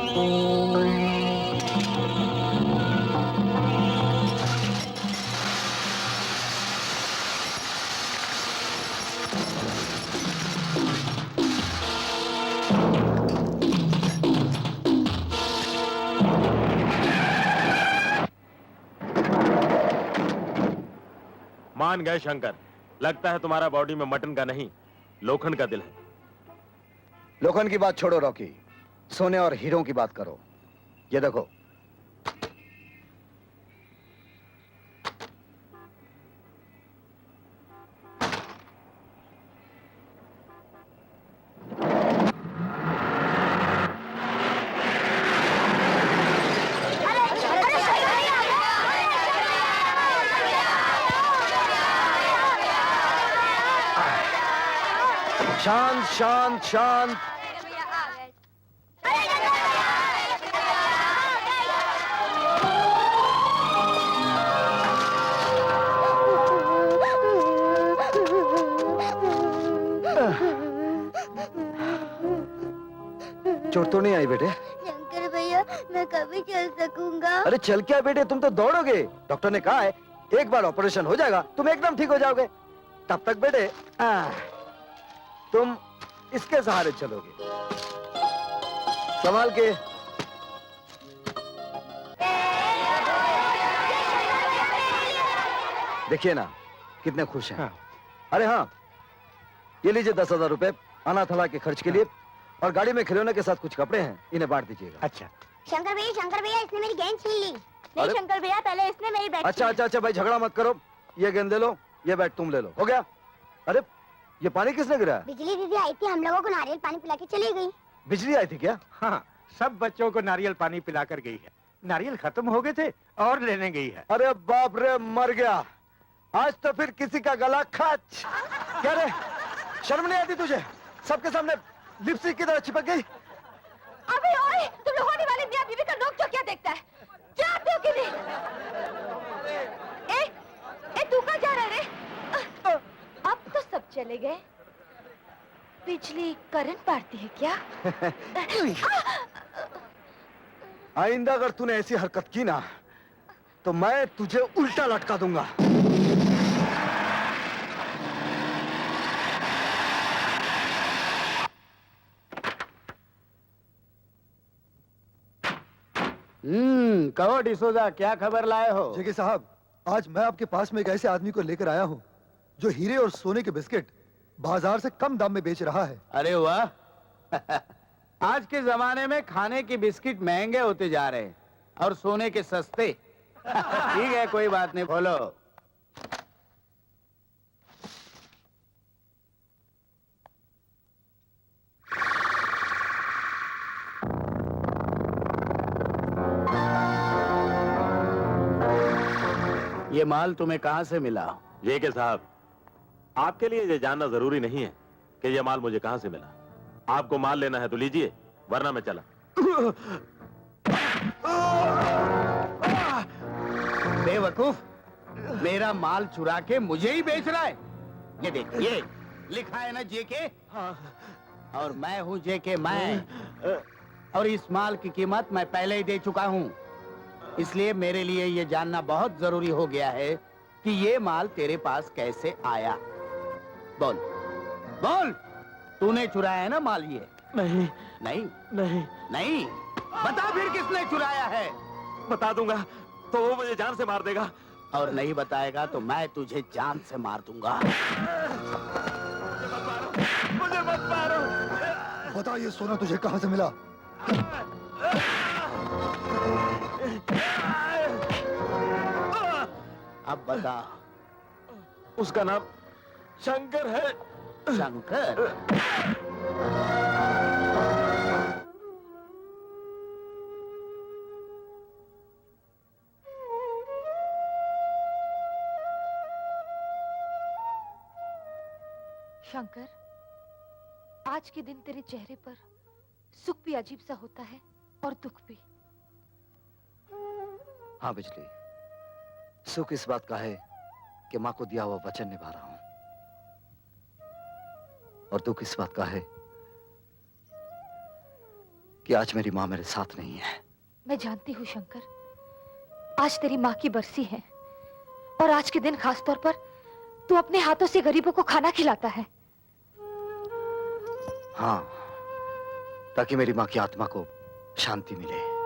Speaker 13: मान गए शंकर, लगता है तुम्हारा बॉडी में मटन का नहीं लोखंड का दिल है।
Speaker 14: लोखंड की बात छोड़ो रॉकी, सोने और हीरों की बात करो। ये देखो, शांत शांत शांत। चोट तो नहीं आई बेटे?
Speaker 8: शंकर भैया, मैं कभी चल सकूंगा?
Speaker 14: अरे चल क्या बेटे, तुम तो दौड़ोगे। डॉक्टर ने कहा है एक बार ऑपरेशन हो जाएगा तुम एकदम ठीक हो जाओगे। तब तक बेटे तुम इसके सहारे चलोगे। संभाल के। देखिए ना कितने खुश हैं। हाँ। अरे हाँ, ये लीजिए 10,000 रुपए अनाथालय के खर्च के लिए, और गाड़ी में खिलौने के साथ कुछ कपड़े हैं, इन्हें बांट दीजिएगा।
Speaker 13: अच्छा।
Speaker 8: शंकर भैया, इसने मेरी गेंद छीन ली। नहीं शंकर भैया, पहले इसने मेरी बैट।
Speaker 14: अच्छा भाई झगड़ा मत करो। ये गेंद ले लो, ये बैट तुम ले लो। हो गया? अरे ये पानी किसने गिराया?
Speaker 8: बिजली दीदी आई थी, हम लोगों को नारियल पानी पिला के चली गई।
Speaker 14: बिजली आई थी क्या?
Speaker 13: हाँ, सब बच्चों को नारियल पानी पिलाकर गई है। नारियल खत्म हो गए थे और लेने गई है।
Speaker 14: अरे बाप रे, मर गया। आज तो फिर किसी का गला खच। क्या रे, शर्म नहीं आती तुझे? सबके सामने लिपस्टिक की तरह चिपक गई।
Speaker 1: अबे ओए, तुम लोग होने वाले मियां बीवी का नोक क्यों क्या देखता है? जाते हो कि नहीं? तू कहाँ जा रहा है रे? अब तो सब चले गए। बिजली करंट मारती है क्या?
Speaker 14: आइंदा अगर तूने ऐसी हरकत की ना तो मैं तुझे उल्टा लटका दूंगा।
Speaker 6: कहो डिसोजा, क्या खबर लाए हो?
Speaker 15: जेके साहब, आज मैं आपके पास में एक ऐसे आदमी को लेकर आया हूँ जो हीरे और सोने के बिस्किट बाजार से कम दाम में बेच रहा है।
Speaker 6: अरे वाह आज के जमाने में खाने के बिस्किट महंगे होते जा रहे हैं और सोने के सस्ते। ठीक है, कोई बात नहीं, बोलो। ये माल तुम्हें कहां से मिला?
Speaker 13: जेके साहब, आपके लिए ये जानना जरूरी नहीं है कि ये माल मुझे कहां से मिला। आपको माल लेना है तो लीजिए, वरना मैं चला।
Speaker 6: बेवकूफ, मेरा माल चुरा के मुझे ही बेच रहा है। ये देख, ये लिखा है ना जेके, और मैं हूं जेके मैं, और इस माल की कीमत मैं पहले ही दे चुका हूं। इसलिए मेरे लिए ये जानना बहुत जरूरी हो गया है कि ये माल तेरे पास कैसे आया। बोल बोल, तूने चुराया है ना माल? ये
Speaker 13: नहीं
Speaker 6: नहीं
Speaker 13: नहीं
Speaker 6: नहीं, बता फिर किसने चुराया है?
Speaker 13: बता दूंगा तो वो मुझे जान से मार देगा,
Speaker 6: और नहीं बताएगा तो मैं तुझे जान से मार दूंगा।
Speaker 13: मुझे मत मारो।
Speaker 15: बता ये सोना तुझे कहां से मिला?
Speaker 6: अब बता।
Speaker 13: उसका नाम शंकर है।
Speaker 6: शंकर?
Speaker 1: शंकर, आज के दिन तेरे चेहरे पर सुख भी अजीब सा होता है और दुख भी।
Speaker 14: हाँ बिजली, सुख इस बात का है कि माँ को दिया हुआ वचन निभा रहा हूं, और दुख इस बात का है कि आज मेरी माँ मेरे साथ नहीं है।
Speaker 1: मैं जानती हूँ शंकर, आज तेरी माँ की बरसी है और आज के दिन खास तौर पर तू अपने हाथों से गरीबों को खाना खिलाता है।
Speaker 14: हाँ, ताकि मेरी माँ की आत्मा को शांति मिले।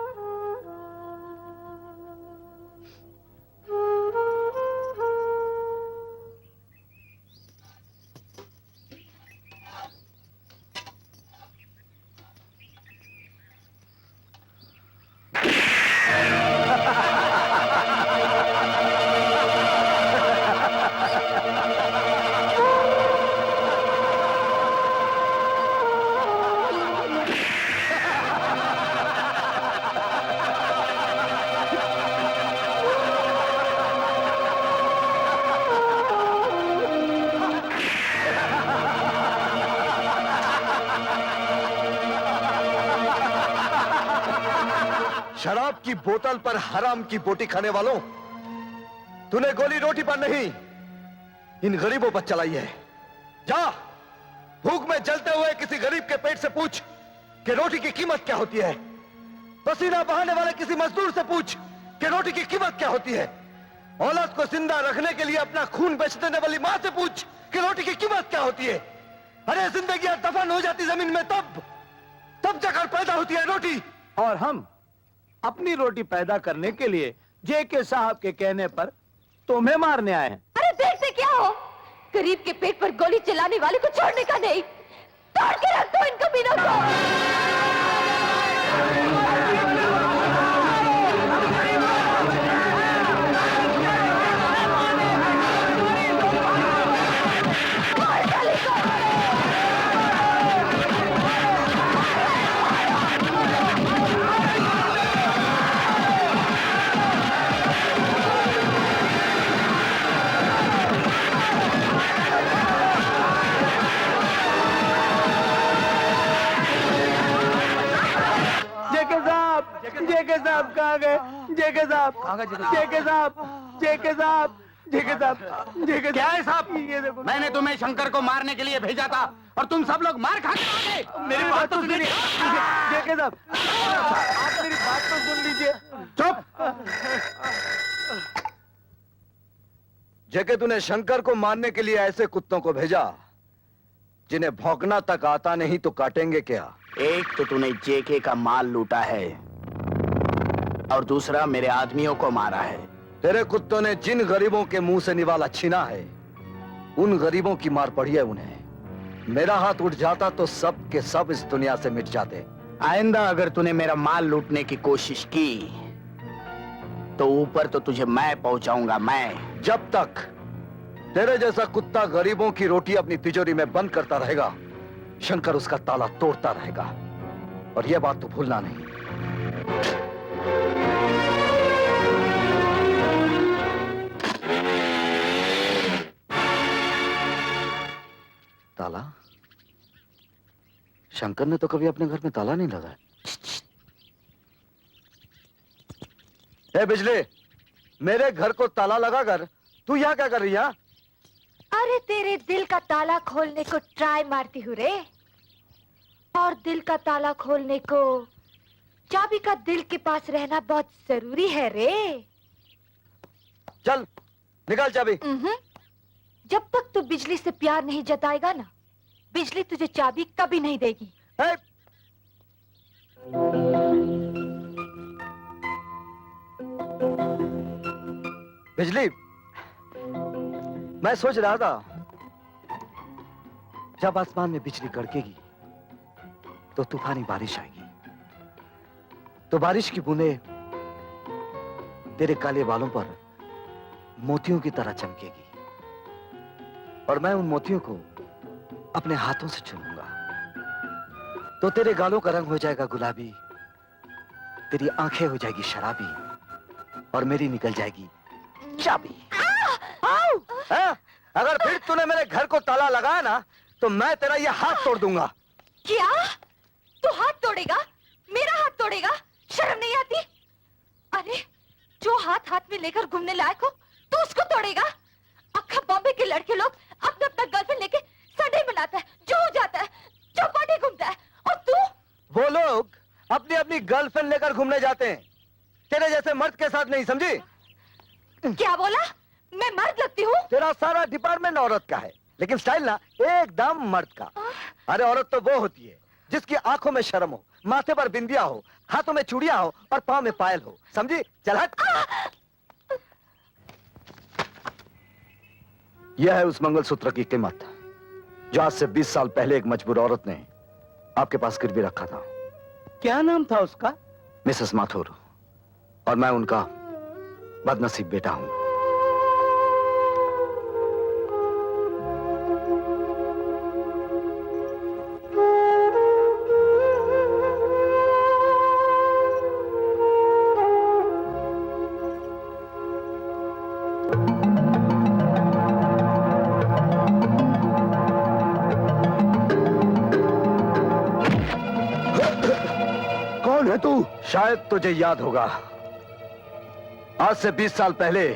Speaker 14: शराब की बोतल पर हराम की बोटी खाने वालों, तूने गोली रोटी पर नहीं, इन गरीबों पर चलाई है। जा, भूख में जलते हुए किसी गरीब के पेट से पूछ कि रोटी की कीमत क्या होती है। पसीना बहाने वाले किसी मजदूर से पूछ कि रोटी की कीमत क्या होती है। औलाद को जिंदा रखने के लिए अपना खून बेच देने वाली मां से पूछ कि रोटी की कीमत क्या होती है। अरे जिंदगी दफन हो जाती जमीन में तब जाकर पैदा होती है रोटी।
Speaker 6: और हम अपनी रोटी पैदा करने के लिए जेके साहब के कहने पर तुम्हें मारने आए हैं।
Speaker 1: अरे देखते क्या हो, गरीब के पेट पर गोली चलाने वाले को छोड़ने का नहीं, तोड़ के रख दो इन कमीनों को।
Speaker 6: जेके साहब कहाँ गए? जेके साहब, जेके साहब, जेके साहब, जेके साहब, जेके
Speaker 5: क्या है साहब?
Speaker 6: ये देखो,
Speaker 5: मैंने तुम्हें शंकर को मारने के लिए भेजा था और तुम सब लोग मार खा के आ गए।
Speaker 6: मेरी बात तो सुनिए। जेके साहब, आप मेरी बात तो सुन लीजिए।
Speaker 14: चुप। जेके, तूने शंकर को मारने के लिए ऐसे कुत्तों को भेजा जिन्हें भौंकना तक आता नहीं तो काटेंगे क्या?
Speaker 6: एक तो तूने जेके का माल लूटा है और दूसरा मेरे आदमियों को मारा है।
Speaker 14: तेरे कुत्तों ने जिन गरीबों के मुंह से निवाला छीना है, उन गरीबों की मार पड़ी है उन्हें। मेरा हाथ उठ जाता तो सब के सब इस दुनिया से मिट जाते।
Speaker 6: आइंदा अगर तूने मेरा माल लूटने की कोशिश की तो ऊपर तो तुझे मैं पहुंचाऊंगा। मैं
Speaker 14: जब तक तेरे जैसा कुत्ता गरीबों की रोटी अपनी तिजोरी में बंद करता रहेगा, शंकर उसका ताला तोड़ता रहेगा। और यह बात तो भूलना नहीं। ताला? शंकर ने तो कभी अपने घर में ताला नहीं लगाया। ए बिजली, मेरे घर को ताला लगाकर तू यहाँ क्या कर रही है?
Speaker 1: अरे तेरे दिल का ताला खोलने को ट्राई मारती हूँ रे। और दिल का ताला खोलने को चाबी का दिल के पास रहना बहुत जरूरी है रे।
Speaker 14: चल निकाल चाबी।
Speaker 1: जब तक तू बिजली से प्यार नहीं जताएगा ना, बिजली तुझे चाबी कभी नहीं देगी।
Speaker 14: बिजली, मैं सोच रहा था जब आसमान में बिजली कड़केगी तो तूफानी बारिश आएगी, तो बारिश की बूंदें तेरे काले बालों पर मोतियों की तरह चमकेगी और मैं उन मोतियों को अपने हाथों से चुनूंगा तो तेरे गालों का रंग हो जाएगा गुलाबी, तेरी आंखें हो जाएगी शराबी और मेरी निकल जाएगी चाबी। अगर फिर तूने मेरे घर को ताला लगाया ना तो मैं तेरा ये हाथ तोड़ दूंगा।
Speaker 1: क्या? तू हाथ तोड़ेगा? मेरा हाथ तोड़ेगा? शर्म नहीं आती? अरे जो हाथ हाथ में लेकर घूमने लायक हो तू उसको तोड़ेगा? अक्खा बॉम्बे के लड़के लोग अपना अपना गर्लफ्रेंड लेके संडे मनाता है, जो जाता है, चौपाटी घूमता है, और तू?
Speaker 14: वो लोग अपनी अपनी गर्लफ्रेंड लेकर घूमने जाते हैं, तेरे जैसे मर्द के साथ नहीं, समझी?
Speaker 1: क्या बोला? मैं मर्द लगती हूँ?
Speaker 14: तेरा सारा डिपार्टमेंट औरत का है, लेकिन स्टाइल ना एकदम मर्द का। अरे औरत तो वो होती है जिसकी आंखों में शर्म हो, माथे पर बिंदिया हो, हाथों में चूड़ियां हो और पाँव में पायल हो, समझी? चल हट। यह है उस मंगलसूत्र की कीमत जो आज से 20 साल पहले एक मजबूर औरत ने आपके पास गिरवी रखा था।
Speaker 6: क्या नाम था उसका?
Speaker 14: मिसेस माथुर, और मैं उनका बदनसीब बेटा हूं। कौन है तू? शायद तुझे याद होगा, आज से 20 साल पहले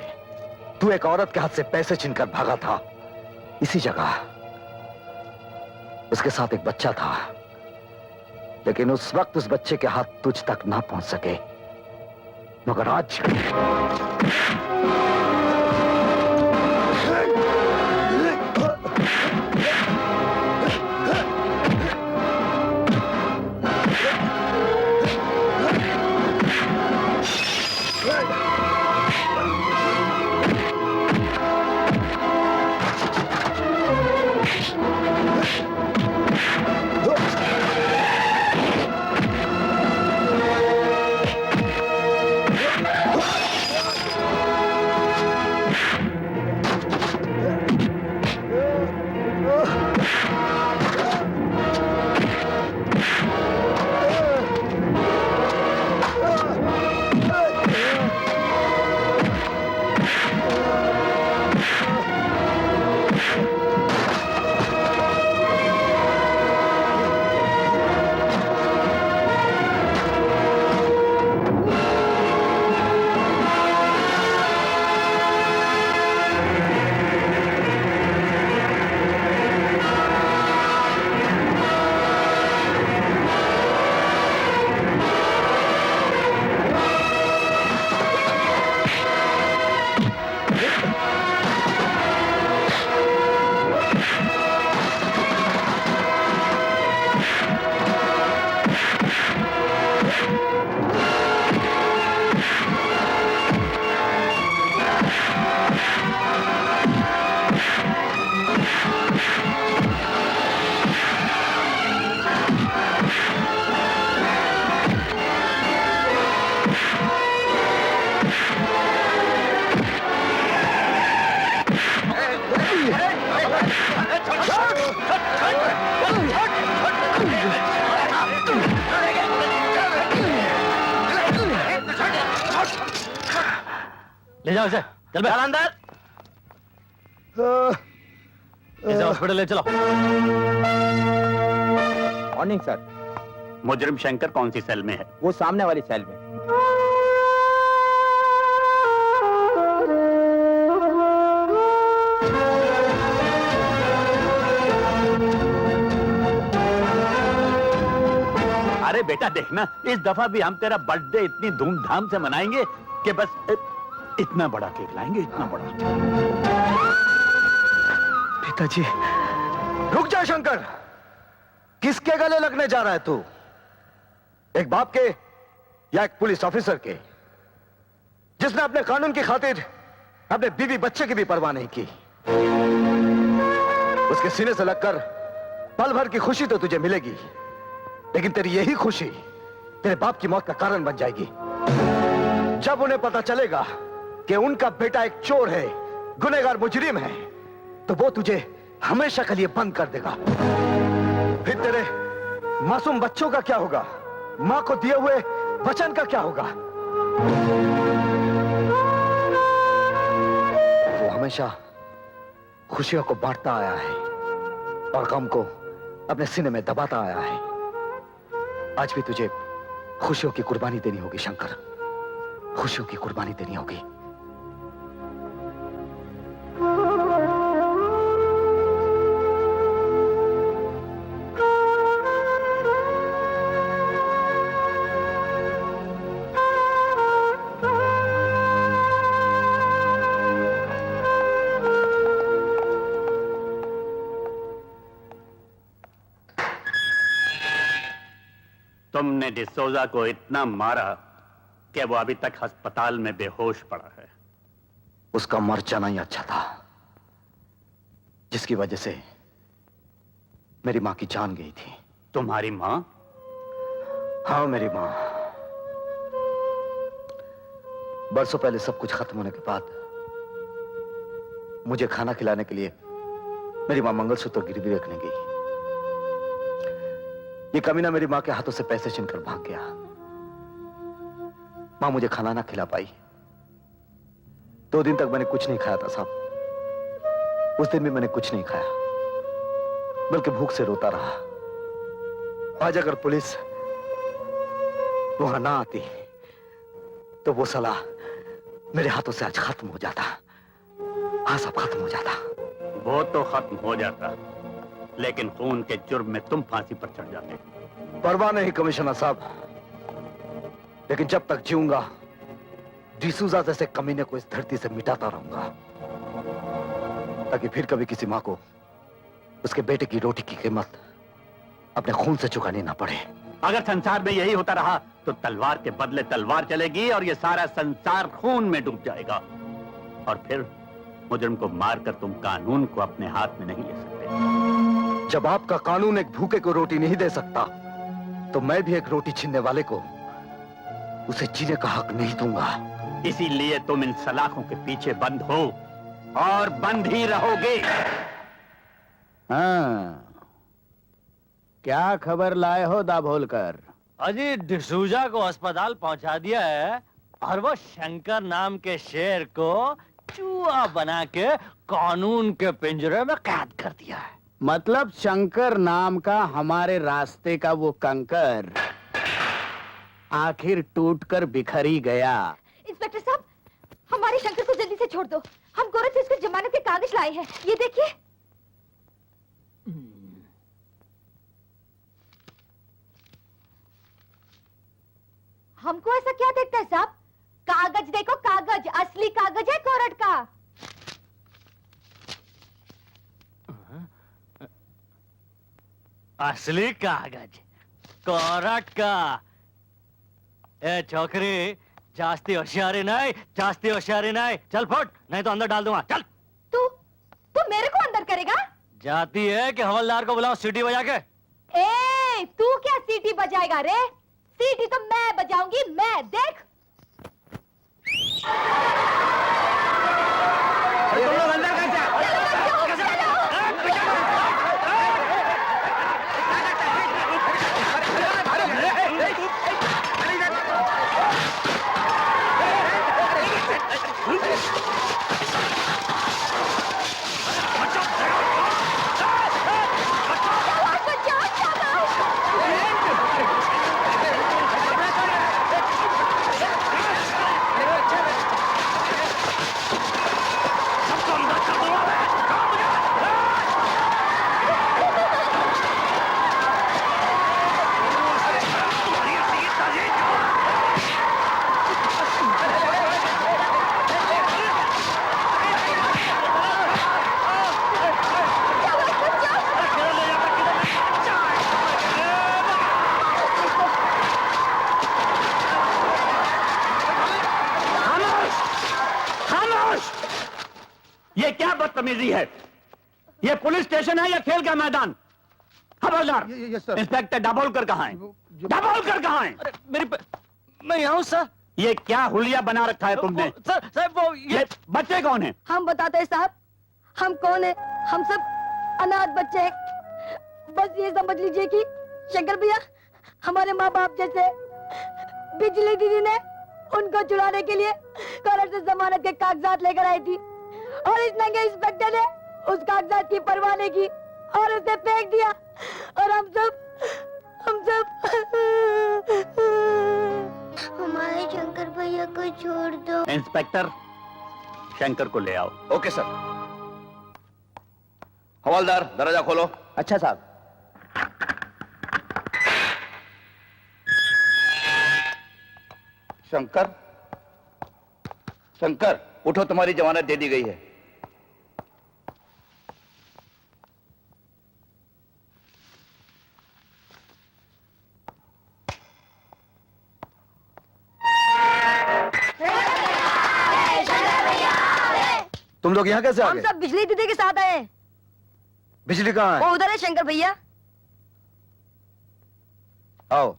Speaker 14: तू एक औरत के हाथ से पैसे छीनकर भागा था। इसी जगह उसके साथ एक बच्चा था, लेकिन उस वक्त उस बच्चे के हाथ तुझ तक ना पहुंच सके, मगर आज
Speaker 2: ले जाओ इसे, चल बे।
Speaker 12: अंदर।
Speaker 2: इसे हॉस्पिटल ले चलो।
Speaker 5: Morning sir. मुजरिम शंकर कौन सी सेल में है?
Speaker 2: वो सामने वाली सेल में।
Speaker 5: अरे बेटा देखना, इस दफा भी हम तेरा बर्थडे इतनी धूमधाम से मनाएंगे कि बस इतना बड़ा केक लाएंगे, इतना बड़ा।
Speaker 14: पिताजी, रुक जा शंकर। किसके गले लगने जा रहा है तू? एक बाप के या एक पुलिस ऑफिसर के, जिसने अपने कानून की खातिर अपने बीवी बच्चे की भी परवाह नहीं की। उसके सीने से लगकर पल भर की खुशी तो तुझे मिलेगी, लेकिन तेरी यही खुशी तेरे बाप की मौत का कारण बन जाएगी। जब उन्हें पता चलेगा कि उनका बेटा एक चोर है, गुनहगार मुजरिम है, तो वो तुझे हमेशा के लिए बंद कर देगा। फिर तेरे मासूम बच्चों का क्या होगा? मां को दिए हुए वचन का क्या होगा? वो हमेशा खुशियों को बांटता आया है और गम को अपने सीने में दबाता आया है। आज भी तुझे खुशियों की कुर्बानी देनी होगी शंकर, खुशियों की कुर्बानी देनी होगी।
Speaker 5: तुमने डिसोजा को इतना मारा कि वो अभी तक अस्पताल में बेहोश पड़ा है।
Speaker 14: उसका मर जाना ही अच्छा था, जिसकी वजह से मेरी मां की जान गई थी।
Speaker 5: तुम्हारी मां?
Speaker 14: हाँ, मेरी मां। बरसों पहले सब कुछ खत्म होने के बाद मुझे खाना खिलाने के लिए मेरी मां मंगलसूत्र गिरवी रखने गई। ये कमीना मेरी मां के हाथों से पैसे छीनकर भाग गया। मां मुझे खाना ना खिला पाई। 2 दिन तक मैंने कुछ नहीं खाया था साहब। उस दिन भी मैंने कुछ नहीं खाया, बल्कि भूख से रोता रहा। आज अगर पुलिस वहां ना आती तो वो सलाह मेरे हाथों से आज खत्म हो जाता। हाँ साहब, खत्म हो जाता।
Speaker 5: वो तो खत्म हो जाता, लेकिन खून के जुर्म में तुम फांसी पर चढ़ जाते।
Speaker 14: परवाह नहीं कमिश्नर साहब, लेकिन जब तक जीऊंगा डिसूजा जैसे कमीने को इस धरती से मिटाता रहूंगा, ताकि फिर कभी किसी मां को उसके बेटे की रोटी की कीमत अपने खून से चुकानी ना पड़े।
Speaker 5: अगर संसार में यही होता रहा तो तलवार के बदले तलवार चलेगी और ये सारा संसार खून में डूब जाएगा। और फिर मुजरिम को मारकर तुम कानून को अपने हाथ में नहीं ले सकते।
Speaker 14: जब आपका कानून एक भूखे को रोटी नहीं दे सकता, तो मैं भी एक रोटी छीनने वाले को उसे जीने का हक नहीं दूंगा।
Speaker 5: इसीलिए तुम इन सलाखों के पीछे बंद हो और बंद ही रहोगे।
Speaker 6: हाँ, क्या खबर लाए हो दाभोलकर?
Speaker 12: अजी डिसूजा को अस्पताल पहुंचा दिया है और वो शंकर नाम के शेर को चूहा बना के कानून के पिंजरे में कैद कर दिया है।
Speaker 6: मतलब शंकर नाम का हमारे रास्ते का वो कंकर आखिर टूटकर बिखर ही गया।
Speaker 1: इंस्पेक्टर साहब, हमारे शंकर को जल्दी से छोड़ दो। हम कोर्ट से उसको जमानत के कागज लाए हैं, ये देखिए। हमको ऐसा क्या देखता है साहब? कागज देखो, कागज, असली कागज है कोर्ट का।
Speaker 12: असली कागज कोर्ट का। ए छोकरी, जास्ती होशियारी नहीं, जास्ती होशियारी नहीं। चल फुट, नहीं तो अंदर डाल दूंगा। चल।
Speaker 1: तू मेरे को अंदर करेगा?
Speaker 12: जाती है कि हवलदार को बुलाओ सीटी बजा के।
Speaker 1: ए, तू क्या सीटी बजाएगा रे? सीटी तो मैं बजाऊंगी, मैं। देख।
Speaker 12: तुम लोग अंदर कैसे?
Speaker 5: ये क्या बदतमीजी है? ये पुलिस स्टेशन है या खेल का मैदान? हवलदार, इंस्पेक्टर दाभोलकर कहाँ है? दाभोलकर कहाँ है?
Speaker 12: मैं यहाँ हूँ सर।
Speaker 5: ये क्या हुलिया बना रखा है तुमने?
Speaker 12: सर वो
Speaker 5: ये बच्चे कौन है?
Speaker 7: हम बताते हैं साहब, हम कौन है। हम सब अनाथ बच्चे हैं। बस ये समझ लीजिए कि शंकर भैया हमारे माँ बाप जैसे। बिजली दीदी ने उनको चुराने के लिए कोर्ट से जमानत के कागजात लेकर आई थी, और इस नंगे इंस्पेक्टर ने उस कागजात की परवाह नहीं की और उसे फेंक दिया। और हम सब
Speaker 8: हमारे शंकर भैया को छोड़ दो।
Speaker 5: इंस्पेक्टर, शंकर को ले आओ।
Speaker 14: Okay sir. हवलदार, दरवाजा खोलो।
Speaker 6: अच्छा साहब।
Speaker 14: शंकर, शंकर उठो, तुम्हारी जमानत दे दी गई है। तुम लोग यहाँ कैसे आ
Speaker 7: हम
Speaker 14: गए?
Speaker 7: सब बिजली दीदी के साथ आए हैं।
Speaker 14: बिजली कहाँ है?
Speaker 7: वो उधर है शंकर भैया।
Speaker 14: आओ।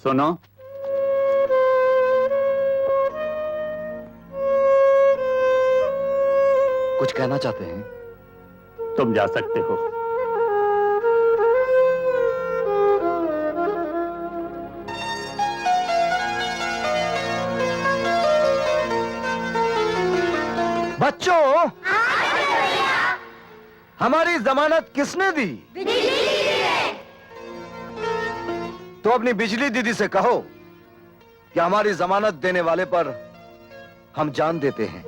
Speaker 5: सुनो,
Speaker 14: कुछ कहना चाहते हैं?
Speaker 5: तुम जा सकते हो।
Speaker 14: बच्चों, हमारी जमानत किसने दी? तो अपनी बिजली दीदी से कहो कि हमारी जमानत देने वाले पर हम जान देते हैं।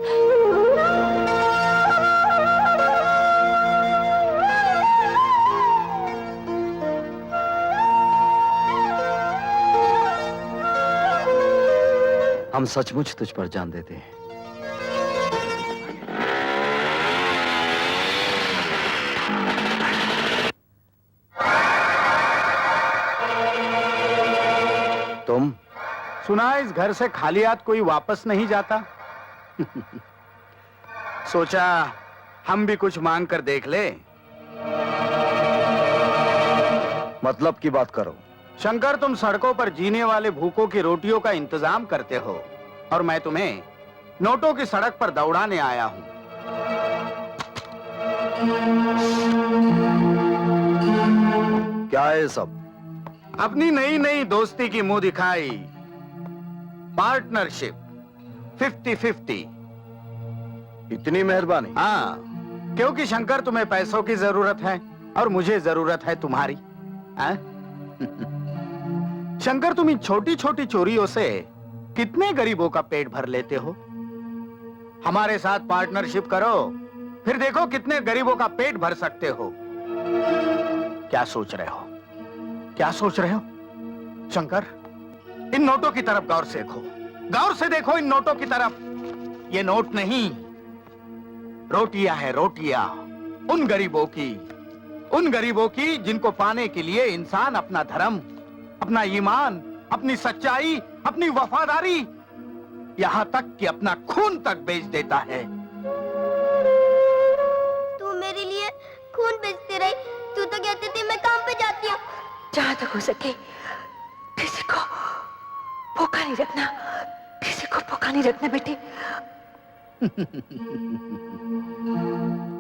Speaker 14: हम सचमुच तुझ पर जान देते हैं। तुम?
Speaker 6: सुना इस घर से खाली हाथ कोई वापस नहीं जाता। सोचा हम भी कुछ मांग कर देख ले।
Speaker 14: मतलब की बात करो।
Speaker 6: शंकर, तुम सड़कों पर जीने वाले भूखों की रोटियों का इंतजाम करते हो और मैं तुम्हें नोटों की सड़क पर दौड़ाने आया हूं।
Speaker 14: क्या है सब?
Speaker 6: अपनी नई नई दोस्ती की मुंह दिखाई, पार्टनरशिप 50-50।
Speaker 14: इतनी मेहरबानी।
Speaker 6: हाँ, क्योंकि शंकर तुम्हें पैसों की जरूरत है और मुझे जरूरत है तुम्हारी। शंकर, तुम इन छोटी छोटी चोरियों से कितने गरीबों का पेट भर लेते हो। हमारे साथ पार्टनरशिप करो, फिर देखो कितने गरीबों का पेट भर सकते हो। क्या सोच रहे हो? क्या सोच रहे हो? शंकर, इन नोटों की तरफ गौर से देखो, गौर से देखो इन नोटों की तरफ। ये नोट नहीं, रोटियां है, रोटियां। उन गरीबों की जिनको पाने के लिए इंसान अपना धर्म, अपना ईमान, अपनी सच्चाई, अपनी वफादारी, यहां तक कि अपना खून तक बेच देता है।
Speaker 8: तू मेरे लिए खून बेचती रही। तू तो कहती थी मैं काम पे जाती हूँ।
Speaker 7: जहाँ तक हो सके किसी को भूखा नहीं रखना, किसी को भूखा नहीं रखना बेटे।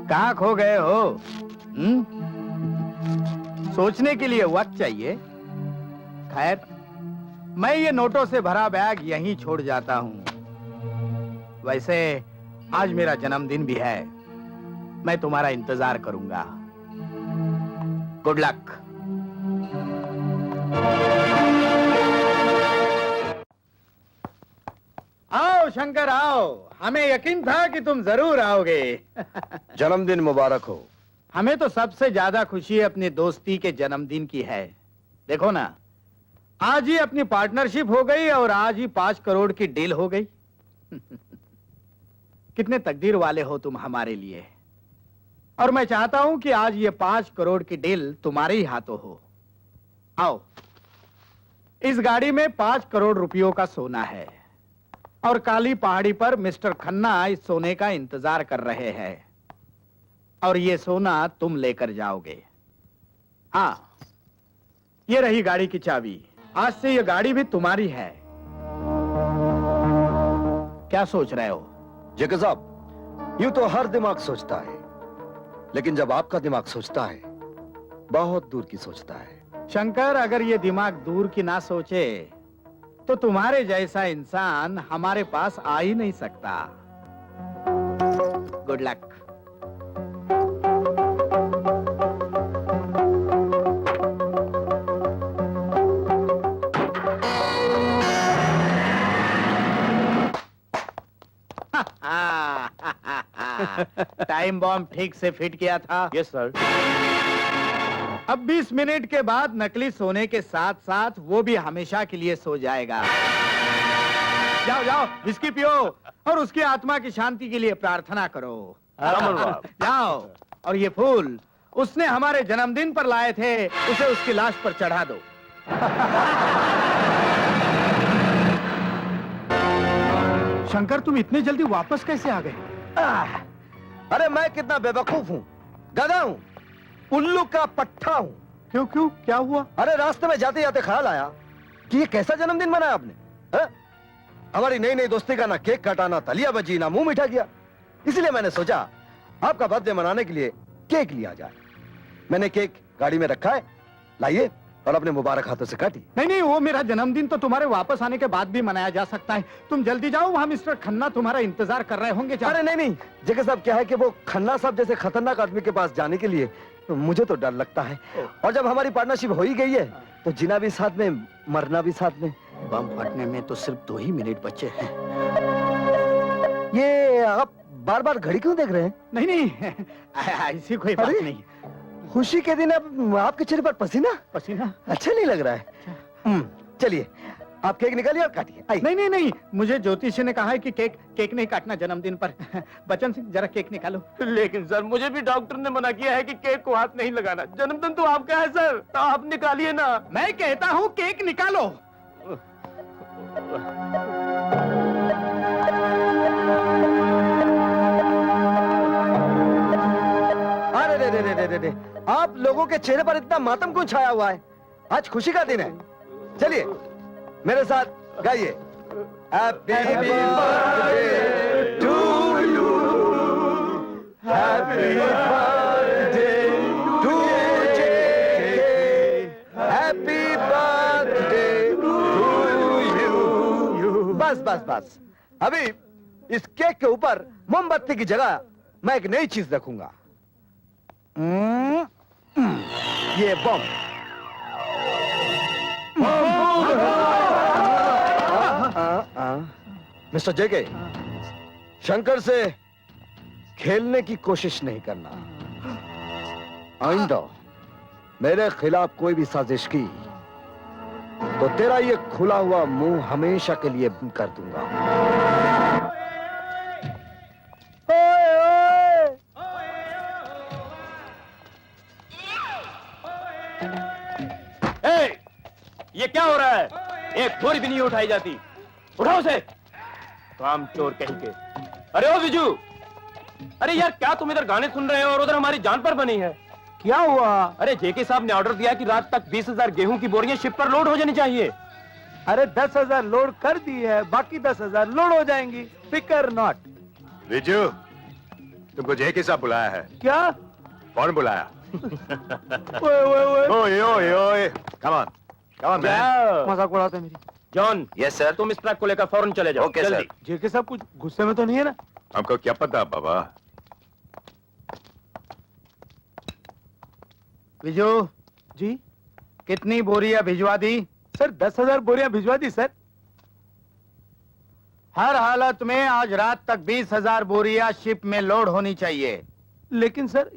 Speaker 6: कहाँ खो गए हो? सोचने के लिए वक्त चाहिए। खैर, मैं ये नोटों से भरा बैग यहीं छोड़ जाता हूँ। वैसे आज मेरा जन्मदिन भी है, मैं तुम्हारा इंतजार करूंगा। Good luck. आओ शंकर, आओ। हमें यकीन था कि तुम जरूर आओगे।
Speaker 14: जन्मदिन मुबारक हो।
Speaker 6: हमें तो सबसे ज्यादा खुशी अपनी दोस्ती के जन्मदिन की है। देखो ना, आज ही अपनी पार्टनरशिप हो गई और आज ही 5 करोड़ की डील हो गई। कितने तकदीर वाले हो तुम हमारे लिए। और मैं चाहता हूं कि आज ये 5 करोड़ की डील तुम्हारे ही हाथों हो। आओ, इस गाड़ी में 5 करोड़ रुपयों का सोना है और काली पहाड़ी पर मिस्टर खन्ना इस सोने का इंतजार कर रहे हैं और ये सोना तुम लेकर जाओगे। हाँ, ये रही गाड़ी की चाबी। आज से ये गाड़ी भी तुम्हारी है। क्या सोच रहे हो?
Speaker 14: जेके साहब, यूं तो हर दिमाग सोचता है, लेकिन जब आपका दिमाग सोचता है, बहुत दूर की सोचता है।
Speaker 6: शंकर, अगर ये दिमाग दूर की ना सोचे तो तुम्हारे जैसा इंसान हमारे पास आ ही नहीं सकता। Good luck. टाइम बॉम्ब ठीक से फिट किया था।
Speaker 10: Yes sir.
Speaker 6: अब 20 मिनट के बाद नकली सोने के साथ साथ वो भी हमेशा के लिए सो जाएगा। जाओ जाओ, विस्की पियो और उसकी आत्मा की शांति के लिए प्रार्थना करो। जाओ, और ये फूल उसने हमारे जन्मदिन पर लाए थे, उसे उसकी लाश पर चढ़ा दो।
Speaker 14: शंकर, तुम इतने जल्दी वापस कैसे आ गए? अरे मैं कितना बेवकूफ हूँ, गधा हूँ, उल्लू का पट्टा हूँ। क्यों क्यों, क्या हुआ? अरे रास्ते में जाते जाते ख्याल आया कि ये कैसा जन्मदिन मनाया आपने, है? हमारी नई नई दोस्ती का ना केक काटा, ना तलिया बजी, ना मुंह मीठा किया। इसलिए मैंने सोचा आपका बर्थडे मनाने के लिए केक लिया जाए। मैंने केक गाड़ी में रखा है, लाइए और अपने मुबारक हाथों से काटिए। नहीं नहीं, वो मेरा जन्मदिन तो तुम्हारे वापस आने के बाद भी मनाया जा सकता है। तुम जल्दी जाओ, वहाँ मिस्टर खन्ना तुम्हारा इंतजार कर रहे होंगे। अरे नहीं नहीं जेके साहब, क्या है कि वो खन्ना साहब जैसे खतरनाक आदमी के पास जाने के लिए मुझे तो डर लगता है। और जब हमारी पार्टनरशिप हो ही गई है तो जीना भी साथ में, मरना भी साथ में। बम फटने में तो सिर्फ 2 ही मिनट बचे हैं। ये आप बार बार घड़ी क्यों देख रहे हैं? नहीं नहीं ऐसी कोई बात नहीं। खुशी के दिन अब आपके चेहरे पर पसीना पसीना अच्छा नहीं लग रहा है। चलिए आप केक निकालिए और काटिए। नहीं नहीं नहीं, मुझे ज्योतिषी ने कहा है कि केक नहीं काटना जन्मदिन पर। बच्चन सिंह जरा केक निकालो। लेकिन सर मुझे भी डॉक्टर ने मना किया है कि केक को हाथ नहीं लगाना। जन्मदिन तो आपका है सर, तो आप निकालिए ना। मैं कहता हूँ केक निकालो। अरे आप लोगों के चेहरे पर इतना मातम क्यों छाया हुआ है? आज खुशी का दिन है। चलिए मेरे साथ गाइए। Happy birthday to you, happy birthday to JK, happy birthday to you. बस बस बस, अभी इस केक के ऊपर मोमबत्ती की जगह मैं एक नई चीज रखूंगा। ये बम। मिस्टर जेके, शंकर से खेलने की कोशिश नहीं करना। आइंदा मेरे खिलाफ कोई भी साजिश की तो तेरा ये खुला हुआ मुंह हमेशा के लिए बंद कर दूंगा।
Speaker 16: ये क्या हो रहा है? एक बोरी भी नहीं उठाई जाती। उठाओ उसे। काम चोर कहीं के। अरे ओ विजू, अरे यार क्या तुम इधर गाने सुन रहे हो और उधर हमारी जान पर बनी है? क्या हुआ? अरे जेके साहब ने ऑर्डर दिया कि रात तक 20,000 गेहूं की बोरियां शिप पर लोड हो जानी चाहिए।
Speaker 14: अरे 10,000 लोड कर दी है, बाकी 10,000 लोड हो जाएंगी। फिकर नॉट।
Speaker 13: विजू, तुमको जेके साहब बुलाया है।
Speaker 14: क्या?
Speaker 13: कौन बुलाया?
Speaker 14: ओए
Speaker 13: ओए ओए, कम ऑन मैन।
Speaker 14: मजाक उड़ाते मेरी।
Speaker 16: जॉन।
Speaker 11: Yes sir.
Speaker 16: तुम इस ट्रक को लेकर फौरन चले जाओ।
Speaker 11: ओके
Speaker 16: जल्दी।
Speaker 11: सर।
Speaker 14: जेके साहब कुछ गुस्से में तो नहीं है ना?
Speaker 13: हमको क्या पता बाबा।
Speaker 14: विजू जी, कितनी बोरियां भिजवा दी? सर 10,000 बोरियां भिजवा दी सर। हर हालत में आज रात तक 20,000 बोरियां शिप में लोड होनी चाहिए। लेकिन सर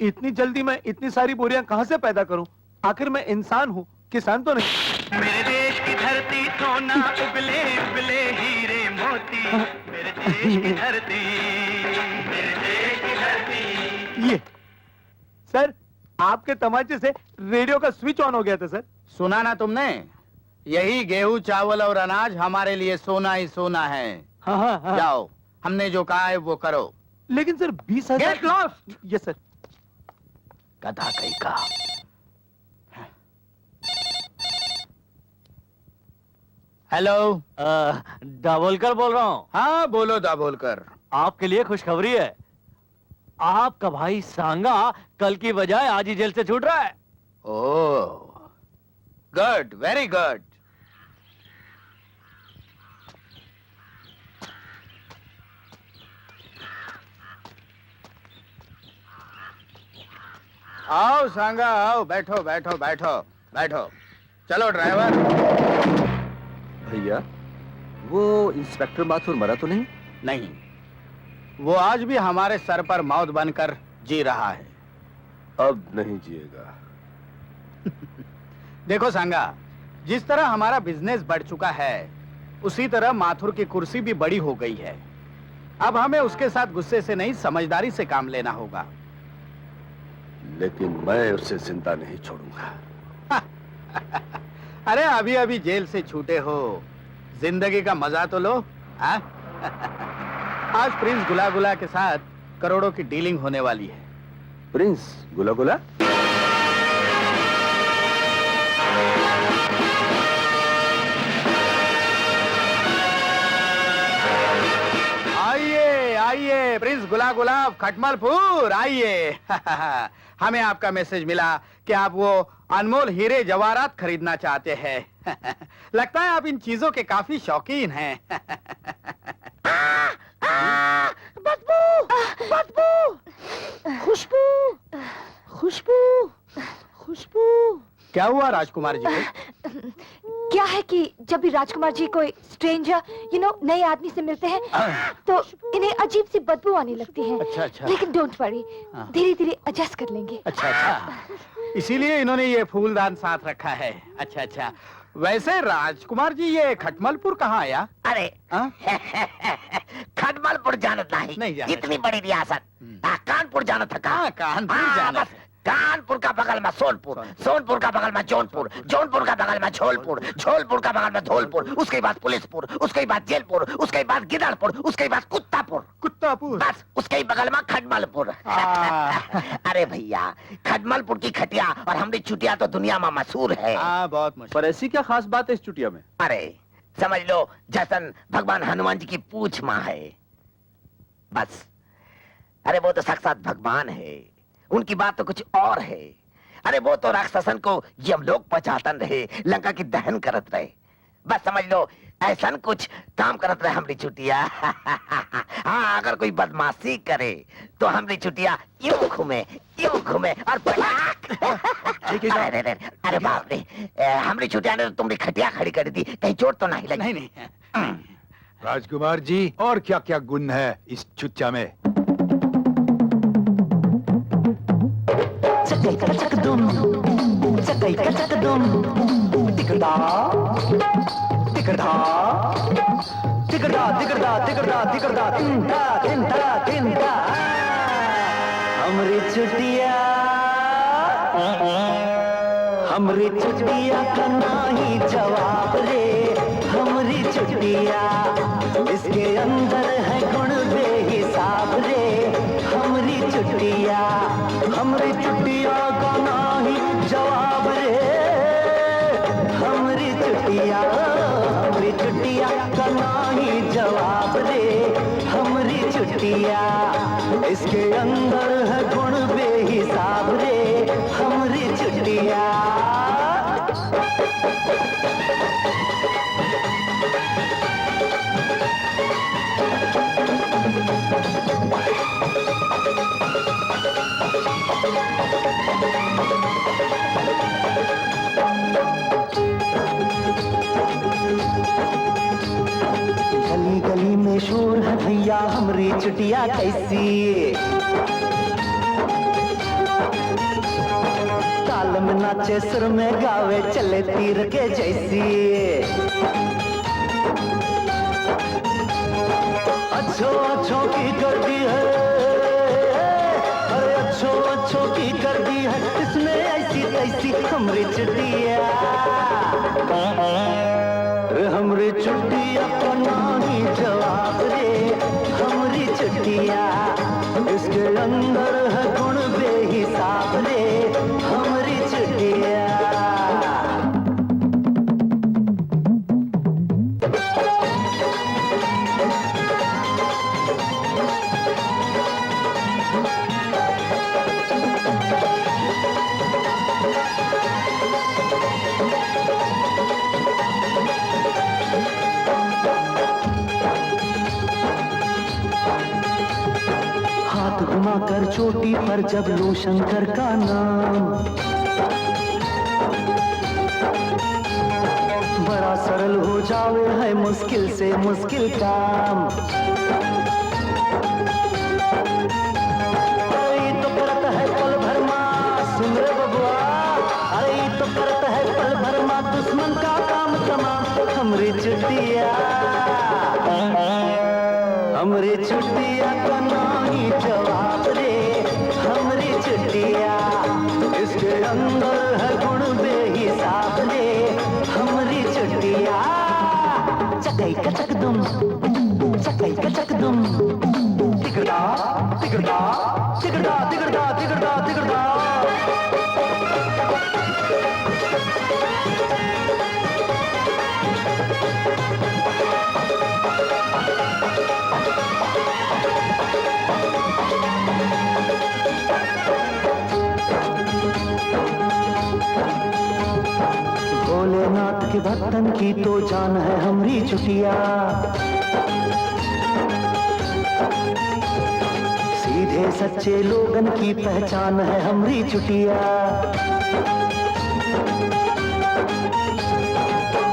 Speaker 14: इतनी जल्दी मैं इतनी सारी बोरियां कहां से पैदा करूं? आखिर मैं इंसान हूं, किसान तो नहीं।
Speaker 17: मेरे देश की धरती सोना उबले उबले हीरे मोती, मेरे देश की धरती, मेरे देश की धरती।
Speaker 14: ये सर आपके तमाचे से रेडियो का स्विच ऑन हो गया था सर। सुना ना तुमने? यही गेहूं चावल और अनाज हमारे लिए सोना ही सोना है। हाँ। जाओ, हमने जो कहा है वो करो। लेकिन sir 20,000। Get lost. Yes sir. गधा कहीं का। हेलो,
Speaker 12: दाभोलकर बोल रहा हूँ।
Speaker 14: हाँ बोलो दाभोलकर।
Speaker 12: आपके लिए खुशखबरी है। आपका भाई सांगा कल की बजाय आज ही जेल से छूट रहा है।
Speaker 14: ओह, गुड, वेरी गुड। आओ सांगा, आओ, बैठो बैठो बैठो बैठो। चलो ड्राइवर।
Speaker 3: भैया, वो इंस्पेक्टर माथुर मरा तो नहीं?
Speaker 14: नहीं, वो आज भी हमारे सर पर मौत बनकर जी रहा है।
Speaker 3: अब नहीं जिएगा।
Speaker 14: देखो सांगा, जिस तरह हमारा बिजनेस बढ़ चुका है उसी तरह माथुर की कुर्सी भी बड़ी हो गई है। अब हमें उसके साथ गुस्से से नहीं, समझदारी से काम लेना होगा।
Speaker 3: लेकिन मैं उसे जिंदा नहीं छोड़ूंगा।
Speaker 14: अरे अभी अभी जेल से छूटे हो, जिंदगी का मजा तो लो।
Speaker 6: आज प्रिंस गुला गुला के साथ करोड़ों की डीलिंग होने वाली है।
Speaker 9: प्रिंस गुला गुला?
Speaker 6: आइए आइए प्रिंस गुला गुलाब खटमलपुर आइए। हमें आपका मैसेज मिला कि आप वो अनमोल हीरे जवाहरात खरीदना चाहते हैं। लगता है आप इन चीजों के काफी शौकीन हैं।
Speaker 12: बदबू, बदबू, खुशबू, खुशबू, खुशबू।
Speaker 6: क्या हुआ राजकुमार जी को?
Speaker 1: क्या है कि जब भी राजकुमार जी कोई स्ट्रेंजर नए आदमी से मिलते हैं तो इन्हें अजीब सी बदबू आने लगती है।
Speaker 6: अच्छा अच्छा।
Speaker 1: लेकिन डोंट वरी, धीरे धीरे एडजस्ट कर लेंगे।
Speaker 6: अच्छा अच्छा, इसीलिए इन्होंने ये फूलदान साथ रखा है। अच्छा अच्छा। वैसे राजकुमार जी ये खटमलपुर कहाँ आया?
Speaker 12: अरे खटमलपुर जाना
Speaker 6: नहीं जाना।
Speaker 12: इतनी बड़ी रियासत। कानपुर जाना था।
Speaker 6: कानपुर जाना।
Speaker 12: कानपुर का बगल में सोनपुर, सोनपुर का बगल में जौनपुर, जौनपुर का बगल में झोलपुर, झोलपुर का बगल में धौलपुर, उसके बाद पुलिसपुर, उसके बाद जेलपुर, उसके बाद गिदड़पुर, उसके बाद कुत्तापुर,
Speaker 6: कुत्तापुर,
Speaker 12: बस उसके बगल में खटमलपुर। अरे भैया, खटमलपुर की खटिया और हमारी चुटिया तो दुनिया में मशहूर है।
Speaker 6: बहुत मशहूर।
Speaker 9: पर ऐसी क्या खास बात है इस चुटिया में?
Speaker 12: अरे समझ लो जैसन भगवान हनुमान जी की पूछ माँ है, बस। अरे वो तो साक्षात भगवान है, उनकी बात तो कुछ और है। अरे वो तो राक्षसन को यमलोक पहुंचातन रहे, लंका की दहन करत रहे। बस समझ लो ऐसा कुछ काम करत रहे हमारी चुटिया। हाँ, अगर कोई बदमाशी करे तो हमारी चुटिया यूं घूमे और अरे बाप रे, हमारी चुटिया ने तो तुम्हारी खटिया खड़ी कर दी, कहीं चोट तो नहीं लगी?
Speaker 6: नहीं।
Speaker 14: राजकुमार जी, और क्या क्या गुण है इस चुच्चा में?
Speaker 17: हमरी चुटिया का नाही जवाब रे, हमरी चुटिया इसके अंदर है गुण बेहिसाब रे, हमरी चुटिया का नाही जवाब रे, हमरी चुटिया का नाही जवाब रे, हमरी चुटिया इसके अंदर है गुण बेहिसाब रे, हमरी चुटिया। गली गली में शोर है भैया हमरी चुटिया कैसी, ताल में नाचे सुर में गावे चले तीर के जैसी, अच्छों की कर दी है, अरे अच्छों की कर दी है इसने ऐसी तैसी हमरी चुटिया, हमरी चुटिया का नाही जवाब रे, हमरी चुटिया इसके अंदर है गुण बेहिसाब रे, हमरी चुटिया। हाथ घुमाकर चोटी पर जब लूं शंकर का नाम, बड़ा सरल हो जावे है मुश्किल से मुश्किल काम, अरे तो करत है पल भर मां, सुन रे बबुआ, अरे तो करत है पल भर मां दुश्मन का काम तमाम, हमरी चुटिया का नाही जवाब रे, हमरी चुटिया इसके अंदर है गुण बेहिसाब रे, हमरी चुटिया। चकई कचक दुम चकई का चक दुम तिगड़ा तिगड़ा तिगड़ा तिगड़ा तिगड़ा तिगड़ा भोलेनाथ के भक्तन की तो जान है हमरी चुटिया सीधे सच्चे लोगन की पहचान है हमरी चुटिया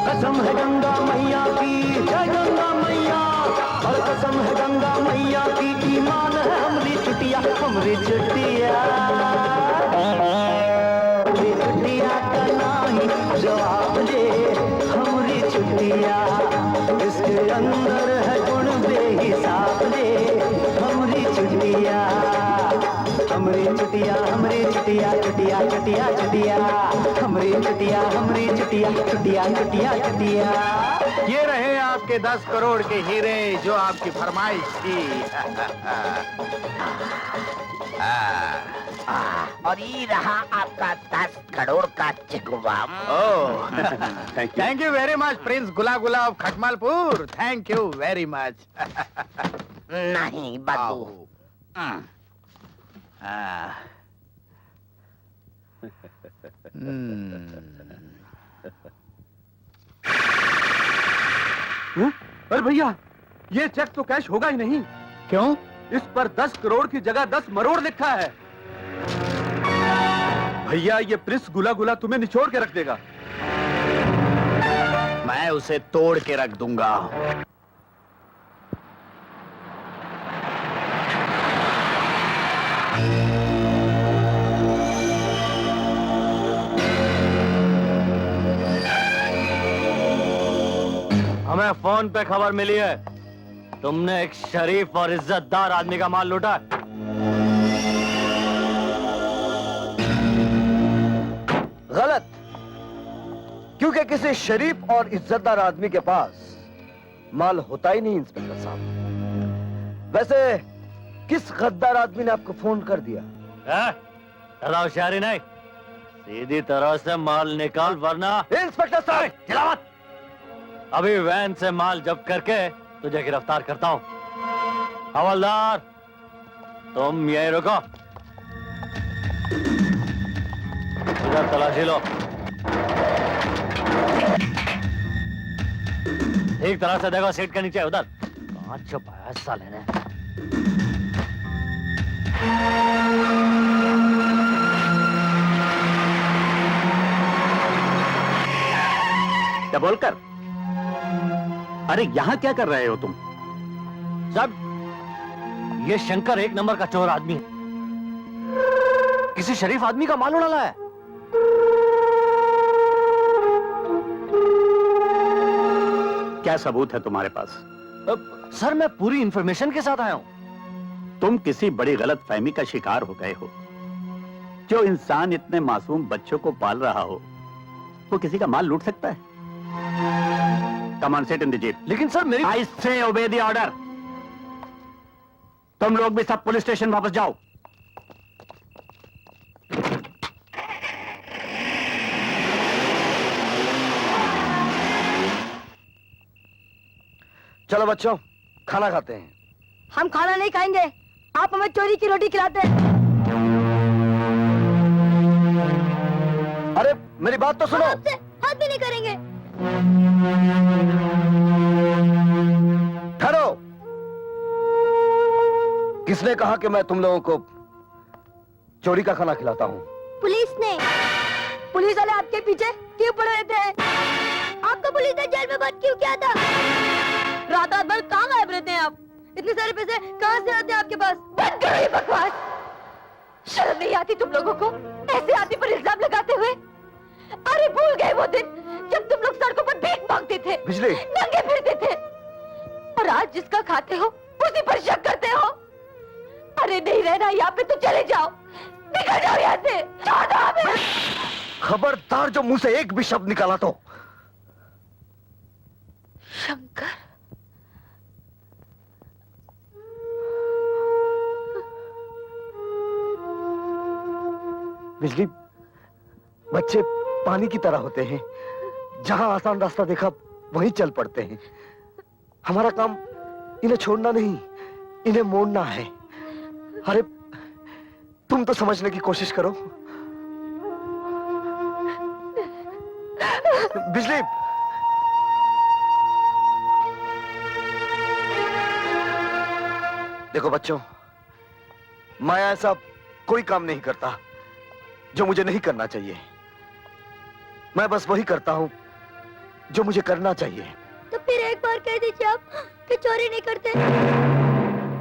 Speaker 17: कसम है गंगा मैया की जय गंगा मैया और कसम है गंगा मैया की ईमान है हमरी चुटिया हमरी चुटिया का नाही जवाब दे हमरी चुटिया इसके अंदर है गुण बेहिसाब दे हमरी चुटिया हमरी चुटिया हमरी चुटिया चुटिया चुटिया चुटिया हमरी चुटिया हमरी चुटिया चुटिया चुटिया चुटिया।
Speaker 6: ये रहे आपके 10 करोड़ के हीरे जो आपकी फरमाइश थी।
Speaker 11: और ये रहा आपका 10 करोड़ का चिकवा।
Speaker 6: Thank you very much prince Gula Gula of Khatmalpur. Thank you very much.
Speaker 11: नहीं बाबू।
Speaker 16: अरे भैया ये चेक तो कैश होगा ही नहीं।
Speaker 6: क्यों?
Speaker 16: इस पर 10 करोड़ की जगह 10 मरोड़ लिखा है। भैया ये प्रिंस गुला गुला तुम्हें निचोड़ के रख देगा।
Speaker 6: मैं उसे तोड़ के रख दूंगा।
Speaker 16: हमें फोन पे खबर मिली है तुमने एक शरीफ और इज्जतदार आदमी का माल लूटा है।
Speaker 14: गलत, क्योंकि किसी शरीफ और इज्जतदार आदमी के पास माल होता ही नहीं इंस्पेक्टर साहब। वैसे किस गद्दार आदमी ने आपको फोन कर दिया?
Speaker 16: ज्यादा होशियारी नहीं, सीधी तरह से माल निकाल वरना।
Speaker 14: इंस्पेक्टर साहब
Speaker 16: चिल्ला मत। अभी वैन से माल जब्त करके तुझे गिरफ्तार करता हूं। हवलदार तुम यहीं रुको, उधर तलाशी लो। एक तरह से देखो सीट के नीचे उधर। कहां छुपाया साले ने?
Speaker 5: क्या बोलकर? अरे यहां क्या कर रहे हो तुम?
Speaker 16: सब ये शंकर एक नंबर का चोर आदमी है, किसी शरीफ आदमी का माल उड़ा है।
Speaker 5: क्या सबूत है तुम्हारे पास?
Speaker 16: सर मैं पूरी इंफॉर्मेशन के साथ आया हूं।
Speaker 5: तुम किसी बड़ी गलत फहमी का शिकार हो गए हो। जो इंसान इतने मासूम बच्चों को पाल रहा हो वो किसी का माल लूट सकता है? Come on, sit in the jeep.
Speaker 16: लेकिन सर मेरी
Speaker 5: I say obey the order. तुम लोग भी सब पुलिस स्टेशन वापस जाओ।
Speaker 14: चलो बच्चों खाना खाते हैं।
Speaker 7: हम खाना नहीं खाएंगे, आप हमें चोरी की रोटी खिलाते हैं।
Speaker 14: अरे मेरी बात तो सुनो।
Speaker 8: आपसे हाथ भी नहीं करेंगे।
Speaker 14: ठहरो। किसने कहा कि मैं तुम लोगों को चोरी का खाना खिलाता हूँ?
Speaker 8: पुलिस ने।
Speaker 7: पुलिस वाले आपके पीछे क्यों पड़े रहते हैं?
Speaker 8: आपको पुलिस ने जेल में बंद क्यों किया था?
Speaker 7: रात रात भर कहाँ गायब रहते हैं आप? इतने सारे पैसे कहाँ से आते हैं आपके पास?
Speaker 1: बंद करो ये बकवास। शर्म नहीं आती तुम लोगों को ऐसे आदमी पर इल्जाम लगाते हुए? अरे भूल गए वो दिन जब तुम लोग सड़कों पर भीख मांगते थे,
Speaker 14: बिजली
Speaker 1: नंगे फिरते थे, और आज जिसका खाते हो उसी पर शक करते हो। अरे नहीं रहना यहाँ पे तो चले जाओ, निकल जाओ यहाँ से। छोड़ दो हमें।
Speaker 14: खबरदार जो मुंह से एक भी शब्द निकाला तो।
Speaker 1: शंकर,
Speaker 14: बिजली, बच्चे पानी की तरह होते हैं, जहां आसान रास्ता देखा वहीं चल पड़ते हैं। हमारा काम इन्हें छोड़ना नहीं, इन्हें मोड़ना है। अरे तुम तो समझने की कोशिश करो। बिजली, देखो बच्चों, मैं ऐसा कोई काम नहीं करता जो मुझे नहीं करना चाहिए। मैं बस वही करता हूं जो मुझे करना चाहिए।
Speaker 8: तो फिर एक बार कह दीजिए आप कि चोरी नहीं करते।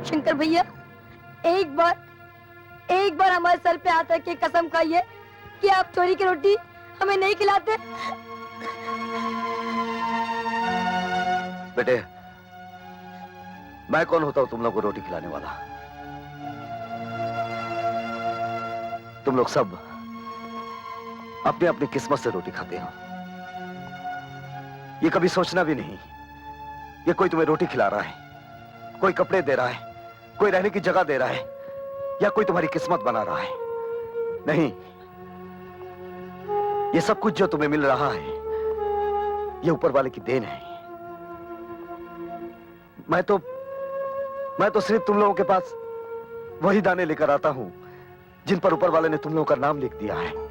Speaker 8: शंकर भैया, एक बार हमारे सर पे हाथ रख के कसम खाइए कि आप चोरी की रोटी हमें नहीं खिलाते।
Speaker 14: बेटे, मैं कौन होता हूं तुम लोग को रोटी खिलाने वाला? तुम लोग सब अपनी अपनी किस्मत से रोटी खाते हो। ये कभी सोचना भी नहीं ये कोई तुम्हें रोटी खिला रहा है, कोई कपड़े दे रहा है, कोई रहने की जगह दे रहा है, या कोई तुम्हारी किस्मत बना रहा है। नहीं, ये सब कुछ जो तुम्हें मिल रहा है ये ऊपर वाले की देन है। मैं तो सिर्फ तुम लोगों के पास वही दाने लेकर आता हूं जिन पर ऊपर वाले ने तुम लोगों का नाम लिख दिया है।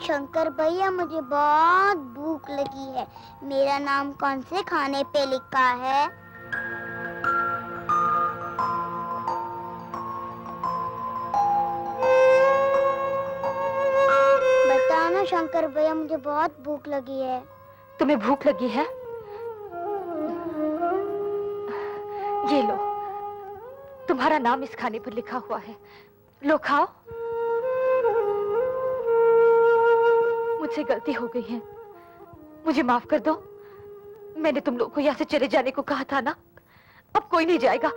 Speaker 8: शंकर भैया, मुझे बहुत भूख लगी है। मेरा नाम कौन से खाने पे लिखा है? बताओ ना शंकर भैया, मुझे बहुत भूख लगी है।
Speaker 1: तुम्हें भूख लगी है? ये लो, तुम्हारा नाम इस खाने पर लिखा हुआ है, लो खाओ। मुझसे गलती हो गई है, मुझे माफ कर दो। मैंने तुम लोग को यहाँ से चले जाने को कहा था ना। अब कोई नहीं जाएगा,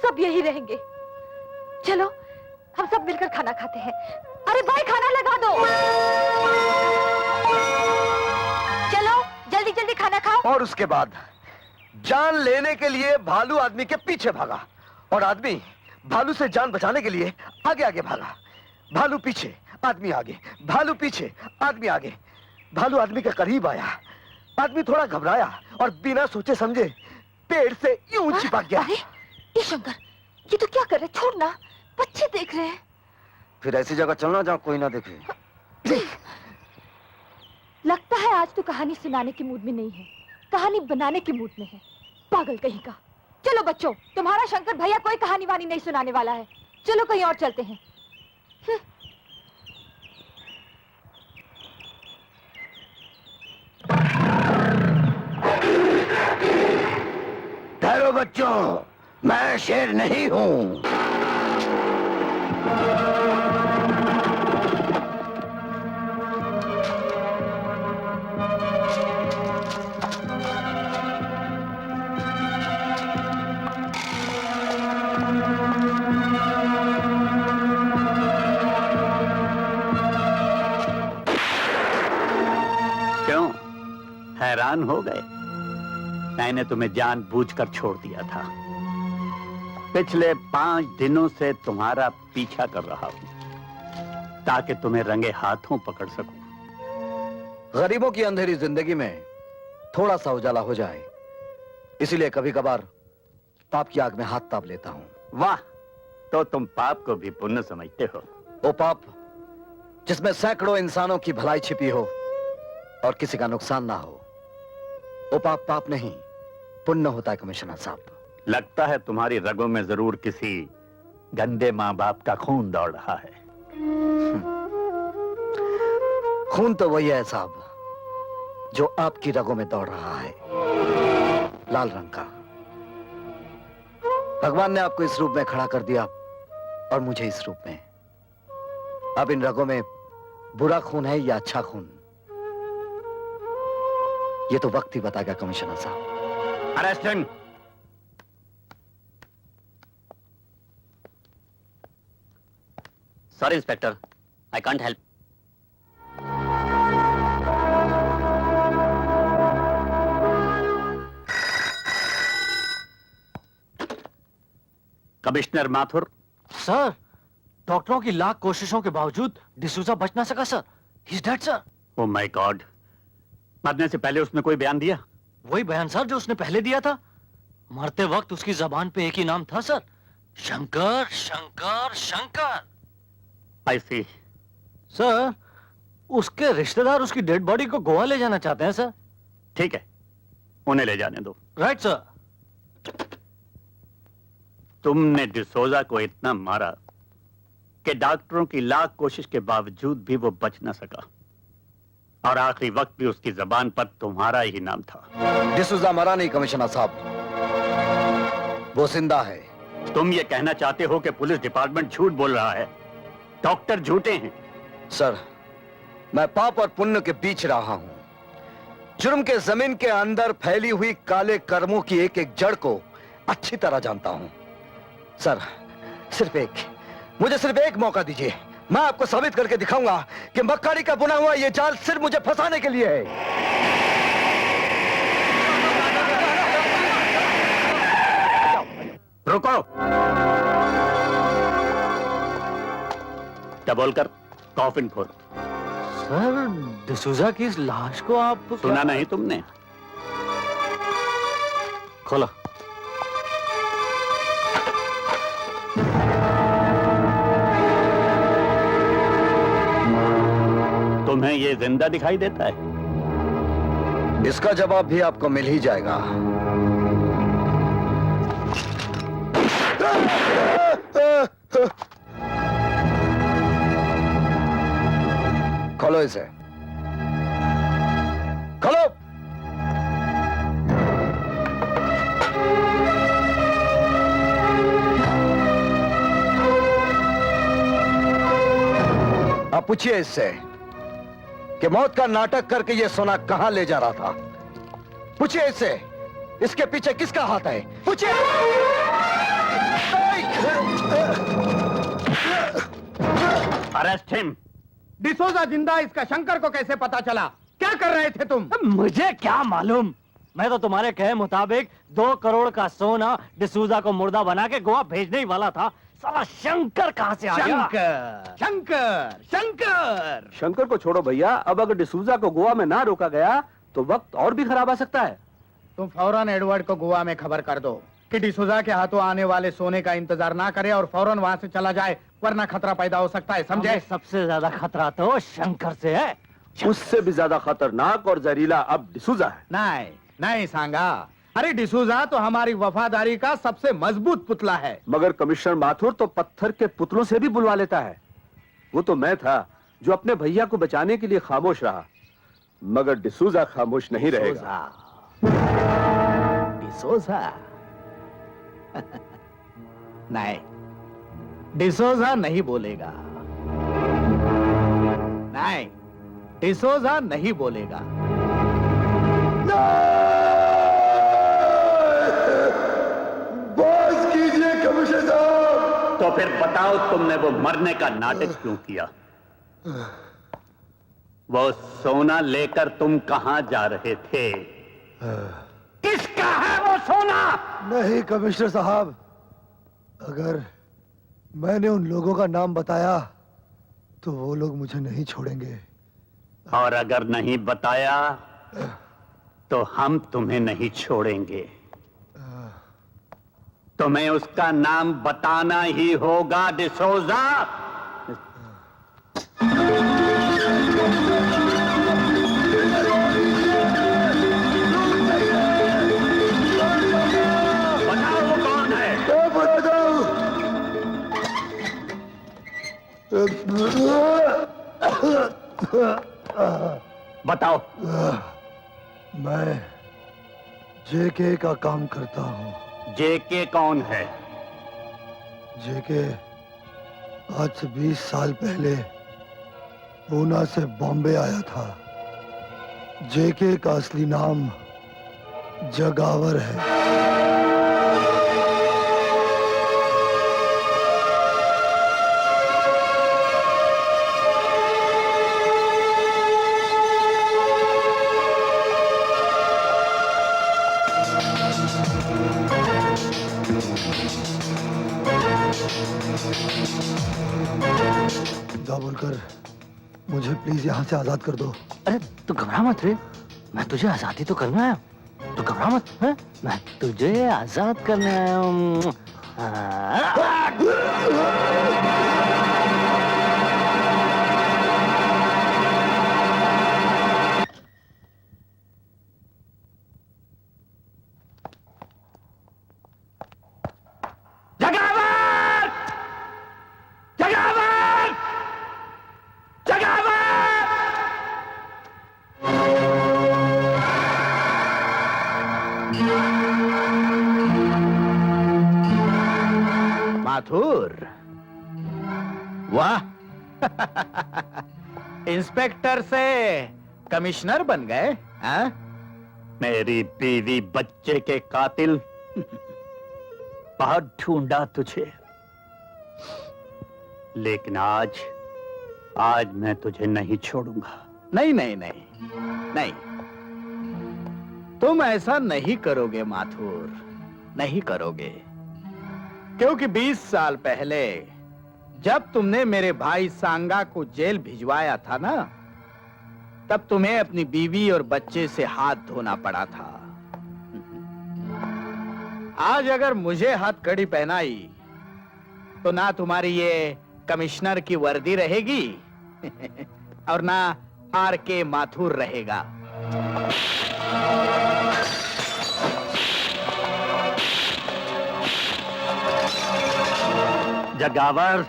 Speaker 1: सब यही रहेंगे। चलो हम सब मिलकर खाना खाते हैं। अरे भाई, खाना लगा दो। चलो जल्दी जल्दी खाना खाओ।
Speaker 14: और उसके बाद जान लेने के लिए भालू आदमी के पीछे भागा और आदमी भालू से जान बचाने के लिए आगे आगे भागा। भालू पीछे, आदमी आगे, भालू पीछे, आदमी आगे। भालू आदमी के करीब आया, आदमी थोड़ा घबराया और बिना सोचे समझे पेड़ से यूं चिपक गया।
Speaker 1: अरे ये शंकर, ये तो क्या कर रहे? छोड़ना, बच्चे देख रहे हैं।
Speaker 14: फिर ऐसी जगह चलना जहां कोई ना देखे।
Speaker 1: लगता है आज तो कहानी सुनाने के मूड में नहीं है, कहानी बनाने के मूड में है। पागल कहीं का। चलो बच्चों, तुम्हारा शंकर भैया कोई कहानी वानी नहीं सुनाने वाला है। चलो कहीं और चलते हैं।
Speaker 14: ठहरो बच्चों, मैं शेर नहीं हूं।
Speaker 5: क्यों हैरान हो गए? मैंने तुम्हें जानबूझकर छोड़ दिया था। पिछले 5 दिनों से तुम्हारा पीछा कर रहा हूं ताकि तुम्हें रंगे हाथों पकड़ सकूं।
Speaker 14: गरीबों की अंधेरी जिंदगी में थोड़ा सा उजाला हो जाए, इसीलिए कभी कभार पाप की आग में हाथ ताप लेता हूं।
Speaker 5: वाह, तो तुम पाप को भी पुण्य समझते हो।
Speaker 14: वो पाप जिसमें सैकड़ों इंसानों की भलाई छिपी हो और किसी का नुकसान ना हो, वो पाप पाप नहीं, पुण्य होता है कमिश्नर साहब।
Speaker 5: लगता है तुम्हारी रगों में जरूर किसी गंदे माँ बाप का खून दौड़ रहा है।
Speaker 14: खून तो वही है साहब जो आपकी रगों में दौड़ रहा है, लाल रंग का। भगवान ने आपको इस रूप में खड़ा कर दिया और मुझे इस रूप में। अब इन रगों में बुरा खून है या अच्छा खून, ये तो वक्त ही बताएगा कमिश्नर साहब।
Speaker 5: Arresting.
Speaker 18: Sorry inspector, I can't help.
Speaker 5: Commissioner Mathur.
Speaker 6: Sir,
Speaker 2: डॉक्टरों की लाख कोशिशों के बावजूद डिसूजा बच ना सका sir. He is dead sir.
Speaker 5: Oh my God, मरने से पहले उसने कोई बयान दिया?
Speaker 2: वही बयान सर जो उसने पहले दिया था। मरते वक्त उसकी जबान पे एक ही नाम था सर, शंकर शंकर शंकर।
Speaker 5: आई सी।
Speaker 2: सर उसके रिश्तेदार उसकी डेड बॉडी को गोवा ले जाना चाहते हैं सर।
Speaker 5: ठीक है, उन्हें ले जाने दो।
Speaker 2: Right sir.
Speaker 5: तुमने डिसोजा को इतना मारा कि डॉक्टरों की लाख कोशिश के बावजूद भी वो बच ना सका, और आखिरी वक्त भी उसकी जबान पर तुम्हारा ही नाम था।
Speaker 14: डिसूजा मरा नहीं कमिश्नर साहब, वो जिंदा है।
Speaker 5: तुम ये कहना चाहते हो कि पुलिस डिपार्टमेंट झूठ बोल रहा है, डॉक्टर झूठे हैं?
Speaker 14: सर, मैं पाप और पुण्य के बीच रहा हूं। जुर्म के जमीन के अंदर फैली हुई काले कर्मों की एक एक जड़ को अच्छी तरह जानता हूं। सर, मुझे सिर्फ एक मौका दीजिए, मैं आपको साबित करके दिखाऊंगा कि मक्कारी का बुना हुआ यह जाल सिर्फ मुझे फंसाने के लिए है।
Speaker 5: रुको, डबल कर कॉफिन खोल।
Speaker 2: सर डिसूजा की इस लाश को आप
Speaker 5: सुना नहीं तुमने?
Speaker 2: खोलो।
Speaker 5: तुम्हें ये जिंदा दिखाई देता है?
Speaker 14: इसका जवाब भी आपको मिल ही जाएगा। खोलो इसे, खोलो। आप पूछिए इससे कि मौत का नाटक करके ये सोना कहां ले जा रहा था। पूछिए इससे, इसके पीछे किसका हाथ है? पूछिए।
Speaker 5: Arrest him.
Speaker 6: डिसोजा जिंदा, इसका शंकर को कैसे पता चला? क्या कर रहे थे तुम?
Speaker 2: मुझे क्या मालूम, मैं तो तुम्हारे कहे मुताबिक 2 करोड़ का सोना डिसूजा को मुर्दा बना के गोवा भेजने ही वाला था। साला शंकर कहां से आ गया?
Speaker 6: शंकर शंकर शंकर।
Speaker 16: शंकर को छोड़ो भैया, अब अगर डिसूजा को गोवा में ना रोका गया तो वक्त और भी खराब आ सकता है।
Speaker 6: तुम फौरन एडवर्ड को गोवा में खबर कर दो कि डिसूजा के हाथों आने वाले सोने का इंतजार ना करे और फौरन वहां से चला जाए, वरना खतरा पैदा हो सकता है, समझे?
Speaker 2: सबसे ज्यादा खतरा तो शंकर से है।
Speaker 16: उससे भी ज्यादा खतरनाक और जहरीला अब डिसूजा है।
Speaker 6: नहीं नहीं सांगा, अरे डिसूजा तो हमारी वफादारी का सबसे मजबूत पुतला है।
Speaker 16: मगर कमिश्नर माथुर तो पत्थर के पुतलों से भी बुलवा लेता है। वो तो मैं था जो अपने भैया को बचाने के लिए खामोश रहा, मगर डिसूजा खामोश नहीं रहेगा।
Speaker 6: डिसूजा नहीं, डिसूजा नहीं बोलेगा। नहीं, डिसूजा नहीं बोलेगा।
Speaker 14: बस कीजिए कमिश्नर साहब।
Speaker 5: तो फिर बताओ, तुमने वो मरने का नाटक क्यों किया? वो सोना लेकर तुम कहां जा रहे थे? किसका है वो सोना?
Speaker 15: नहीं कमिश्नर साहब, अगर मैंने उन लोगों का नाम बताया तो वो लोग मुझे नहीं छोड़ेंगे।
Speaker 5: और अगर नहीं बताया तो हम तुम्हें नहीं छोड़ेंगे। तुम्हें उसका नाम बताना ही होगा डिसोजा। बताओ वो कौन है? बताओ।
Speaker 15: मैं जेके का काम करता हूँ।
Speaker 5: जेके कौन है?
Speaker 15: जेके आज से 20 साल पहले पूना से बॉम्बे आया था। जेके का असली नाम जगावर है। बोलकर मुझे प्लीज यहाँ से आजाद कर दो।
Speaker 2: अरे तू घबरा मत रे, मैं तुझे आजादी तो करने आया हूँ, तू घबरा मत है? मैं तुझे आजाद करने आया हूँ।
Speaker 6: माथुर, वाह इंस्पेक्टर से कमिश्नर बन गए, हाँ?
Speaker 5: मेरी बीवी बच्चे के कातिल, बहुत ढूंढा तुझे, लेकिन आज मैं तुझे नहीं छोड़ूंगा।
Speaker 6: नहीं नहीं नहीं नहीं, तुम ऐसा नहीं करोगे माथुर, नहीं करोगे, क्योंकि 20 साल पहले जब तुमने मेरे भाई सांगा को जेल भिजवाया था ना, तब तुम्हें अपनी बीवी और बच्चे से हाथ धोना पड़ा था। आज अगर मुझे हथकड़ी पहनाई तो ना तुम्हारी ये कमिश्नर की वर्दी रहेगी और ना आर.के. माथुर रहेगा।
Speaker 5: जगावर,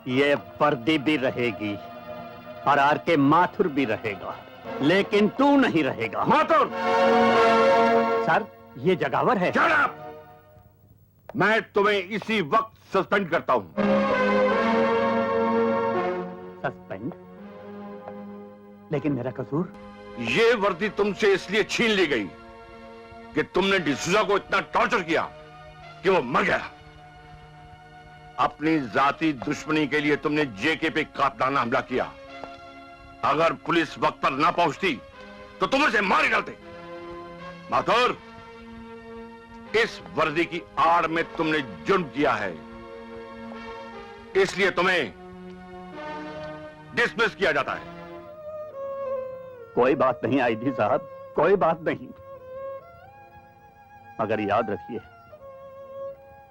Speaker 5: ये वर्दी भी रहेगी और आर.के. माथुर भी रहेगा, लेकिन तू नहीं रहेगा।
Speaker 4: माथुर!
Speaker 5: सर, ये जगावर है।
Speaker 4: Shut up! मैं तुम्हें इसी वक्त सस्पेंड करता हूं।
Speaker 5: सस्पेंड? लेकिन मेरा कसूर?
Speaker 4: ये वर्दी तुमसे इसलिए छीन ली गई कि तुमने डिसूजा को इतना टॉर्चर किया कि वो मर गया। अपनी जाती दुश्मनी के लिए तुमने जेके पे कातलाना हमला किया। अगर पुलिस वक्त पर ना पहुंचती तो तुम उसे मार ही डालते। माथुर, इस वर्दी की आड़ में तुमने जुर्म किया है, इसलिए तुम्हें डिसमिस किया जाता है।
Speaker 5: कोई बात नहीं आईजी साहब, कोई बात नहीं, मगर याद रखिए,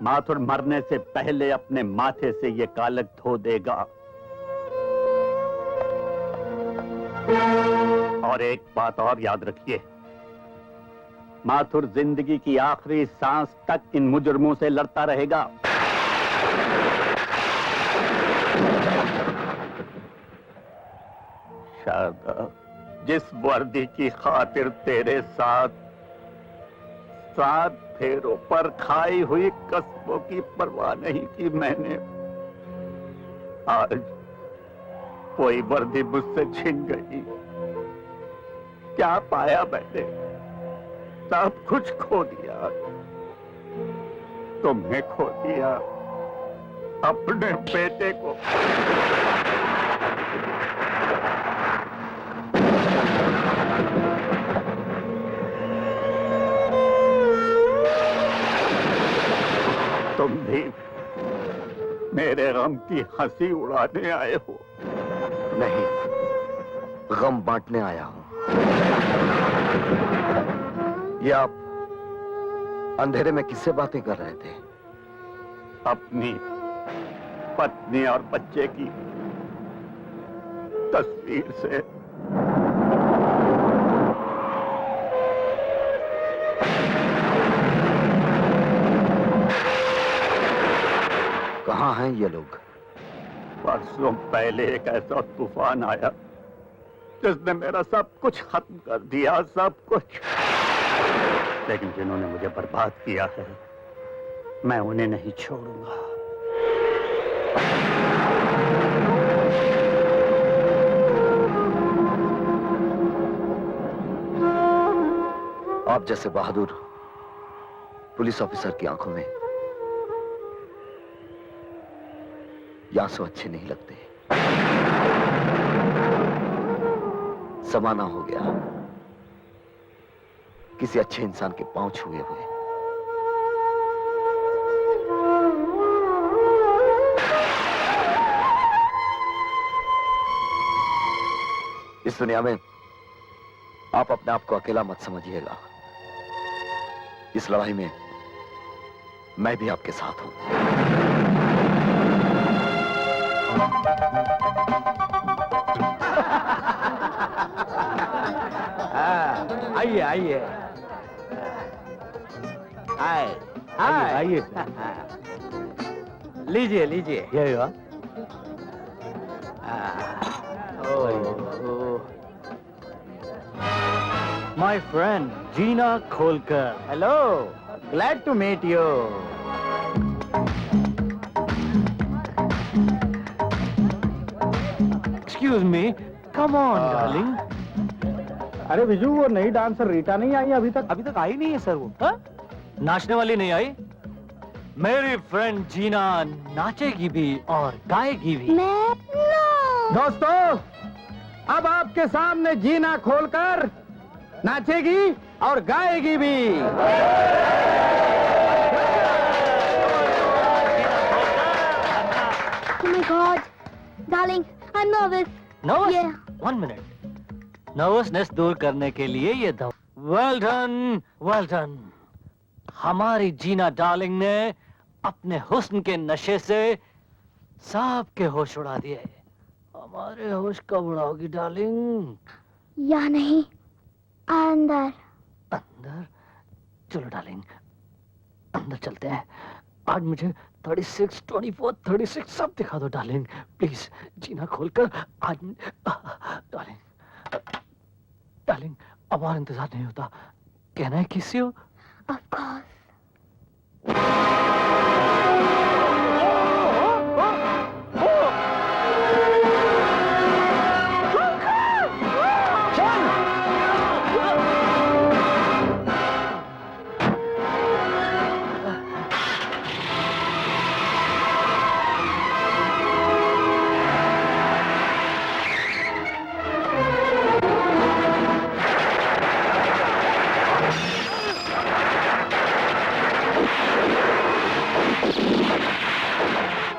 Speaker 5: माथुर मरने से पहले अपने माथे से ये कालक धो देगा। और एक बात और याद रखिए, माथुर जिंदगी की आखिरी सांस तक इन मुजरमों से लड़ता रहेगा। शायद जिस वर्दी की खातिर तेरे साथ 7 फेरों पर खाई हुई कस्मों की परवाह नहीं की मैंने, आज कोई वर्दी मुझसे छिन गई। क्या पाया मैंने? सब कुछ खो दिया। तुमने खो दिया अपने बेटे को। तुम भी मेरे गम की हंसी उड़ाने आए हो?
Speaker 14: नहीं, गम बांटने आया हूं। ये आप अंधेरे में किससे बातें कर रहे थे?
Speaker 5: अपनी पत्नी और बच्चे की तस्वीर से।
Speaker 14: कहाँ हैं ये लोग?
Speaker 5: परसों पहले एक ऐसा तूफान आया जिसने मेरा सब कुछ खत्म कर दिया, सब कुछ। लेकिन जिन्होंने मुझे बर्बाद किया है, मैं उन्हें नहीं छोड़ूंगा।
Speaker 14: आप जैसे बहादुर पुलिस ऑफिसर की आंखों में ये आंसू अच्छे नहीं लगते। जमाना हो गया किसी अच्छे इंसान के पांव छुए हुए। इस दुनिया में आप अपने आप को अकेला मत समझिएगा। इस लड़ाई में मैं भी आपके साथ हूं।
Speaker 12: आइए आइए आए आइए लीजिए लीजिए। ये माय फ्रेंड जीना खोलकर, hello, glad to meet you. Excuse me, come on darling.
Speaker 3: अरे विजू, वो नई डांसर रीटा नहीं आई अभी तक?
Speaker 12: अभी तक आई नहीं है सर वो। हा? नाचने वाली नहीं आई? मेरी फ्रेंड जीना नाचेगी भी और गाएगी भी।
Speaker 3: दोस्तों, अब आपके सामने जीना खोलकर नाचेगी और गाएगी भी।
Speaker 8: Oh my God, darling, I'm nervous.
Speaker 12: Nervous?
Speaker 8: Yeah.
Speaker 12: 1 minute. Nervousness दूर करने के लिए ये दवा। Well done, well done. हमारी जीना डार्लिंग ने अपने हुस्न के नशे से सबके होश उड़ा दिए। हमारे होश कब उड़ाओगी डार्लिंग?
Speaker 8: या नहीं, अंदर।
Speaker 12: अंदर? चलो डार्लिंग, अंदर चलते हैं। आज मुझे 36, 24, 36 सब दिखा दो डार्लिंग, प्लीज। जीना खोलकर आज डार्लिंग, डार्लिंग, अब और इंतजार नहीं होता। कहना है किसी हो?
Speaker 8: Of course.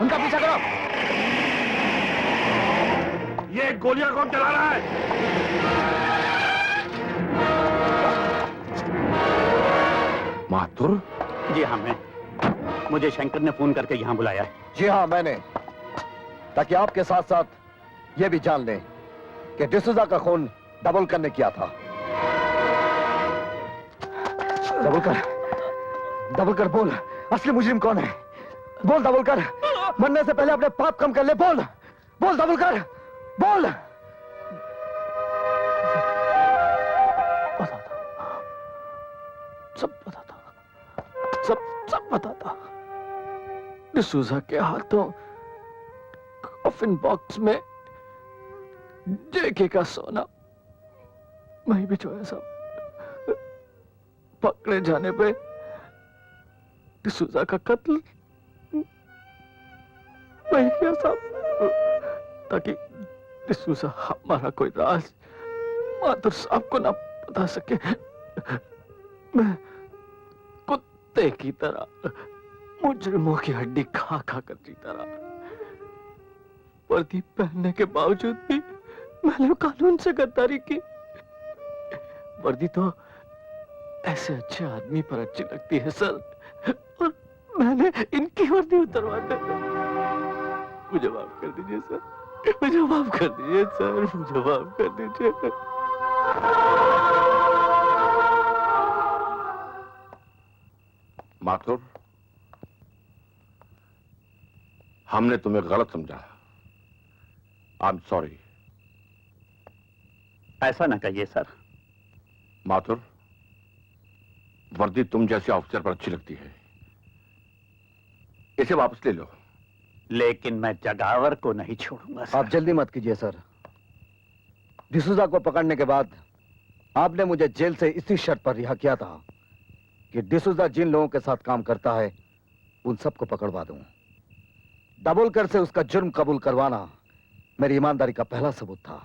Speaker 12: उनका पीछा करो।
Speaker 4: ये गोलियां कौन चला रहा है? माथुर?
Speaker 5: जी हाँ, मैं। मुझे शंकर ने फोन करके यहाँ बुलाया है।
Speaker 14: जी हाँ, मैंने, ताकि आपके साथ साथ ये भी जान लें कि डिसूजा का खून दाभोलकर ने किया था। दाभोलकर बोल, असली मुजरिम कौन है? बोल दाभोलकर, मरने से पहले अपने पाप कम कर ले। बोल बोल दाभोलकर, बोल।
Speaker 12: सब बताता, सब बताता। डिसूजा के हाथों कॉफिन बॉक्स में जेके का सोना वहीं भिजवाया सब। पकड़े जाने पे डिसूजा का कत्ल वही किया साहब, ताकि डिसूजा हमारा कोई राज माथुर साहब को ना बता सके। मैं कुत्ते की तरह मुजरिमों की हड्डी खा खा कर जीता रहा। वर्दी पहनने के बावजूद भी मैंने कानून से गद्दारी की। वर्दी तो ऐसे अच्छे आदमी पर अच्छी लगती है सर, और मैंने इनकी वर्दी उतरवा दी। मुझे माफ कर दीजिए सर, मुझे माफ कर दीजिए सर, मुझे माफ कर दीजिए।
Speaker 4: माथुर, हमने तुम्हें गलत समझा। I am sorry.
Speaker 5: ऐसा ना कहिए सर।
Speaker 4: माथुर, वर्दी तुम जैसे ऑफिसर पर अच्छी लगती है, इसे वापस ले लो।
Speaker 5: लेकिन मैं जगावर को नहीं छोड़ूंगा सर।
Speaker 14: आप जल्दी मत कीजिए सर। डिसूजा को पकड़ने के बाद आपने मुझे जेल से इसी शर्त पर रिहा किया था कि डिसूजा जिन लोगों के साथ काम करता है उन सबको पकड़वा दूं। दाभोलकर से उसका जुर्म कबूल करवाना मेरी ईमानदारी का पहला सबूत था।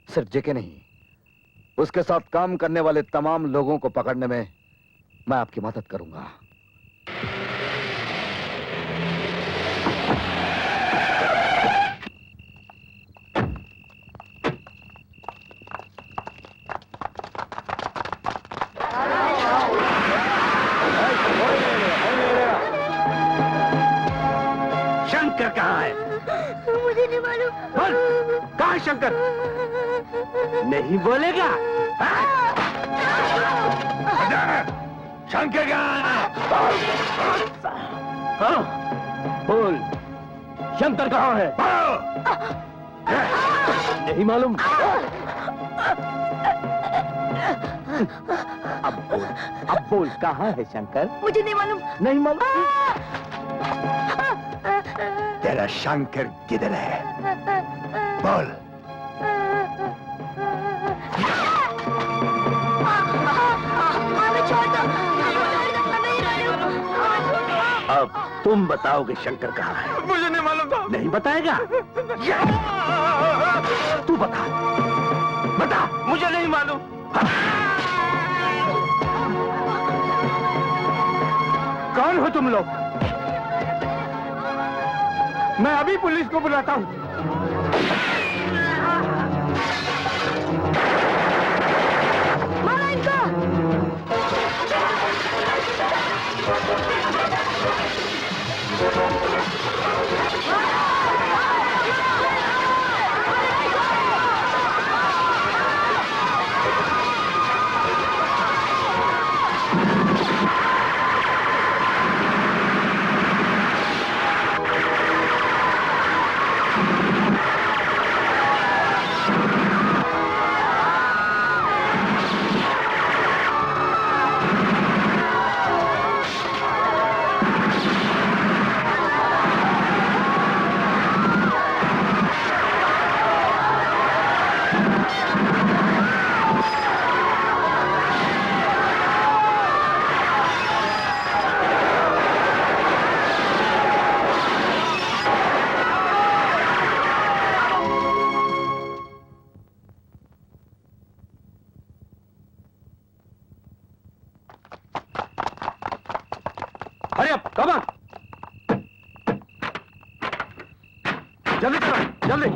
Speaker 14: सिर्फ जेके नहीं, उसके साथ काम करने वाले तमाम लोगों को पकड़ने में मैं आपकी मदद करूंगा।
Speaker 6: बोल, कहाँ है शंकर? नहीं बोलेगा?
Speaker 17: शंकर
Speaker 6: हाँ, बोल, शंकर कहाँ है? नहीं मालूम? अब बोल कहाँ है शंकर?
Speaker 8: मुझे नहीं मालूम।
Speaker 6: नहीं मालूम? तेरा शंकर किधर है? बोल। अब तुम बताओगे शंकर कहाँ है?
Speaker 17: मुझे नहीं मालूम था।
Speaker 6: नहीं बताएगा? तू बता, बता।
Speaker 17: मुझे नहीं मालूम।
Speaker 6: कौन हो तुम लोग? मैं अभी पुलिस को बुलाता हूँ।
Speaker 8: मारो इनको।
Speaker 6: अरे अब कम ऑन, जल्दी करो, जल्दी।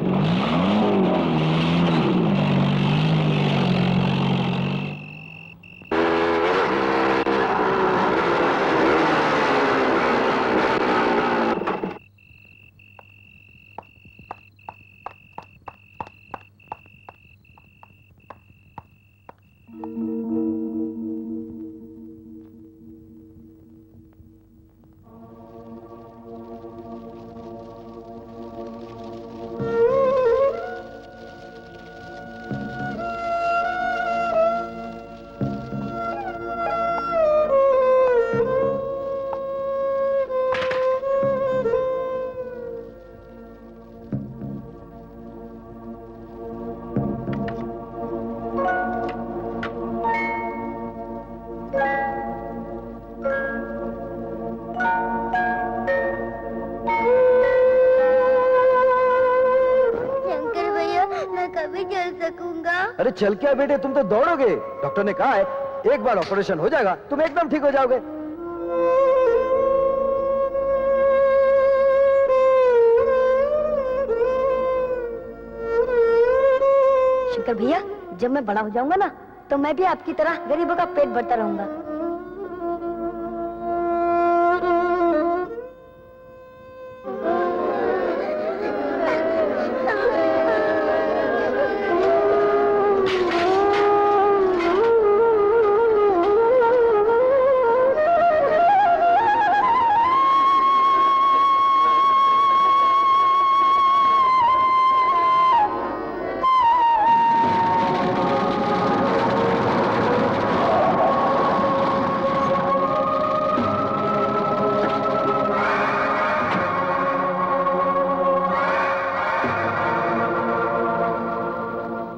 Speaker 8: शंकर भैया, मैं कभी चल सकूंगा?
Speaker 14: अरे चल क्या बेटे, तुम तो दौड़ोगे। डॉक्टर ने कहा है एक बार ऑपरेशन हो जाएगा तुम एकदम ठीक हो जाओगे।
Speaker 8: शंकर भैया, जब मैं बड़ा हो जाऊंगा ना, तो मैं भी आपकी तरह गरीबों का पेट भरता रहूंगा।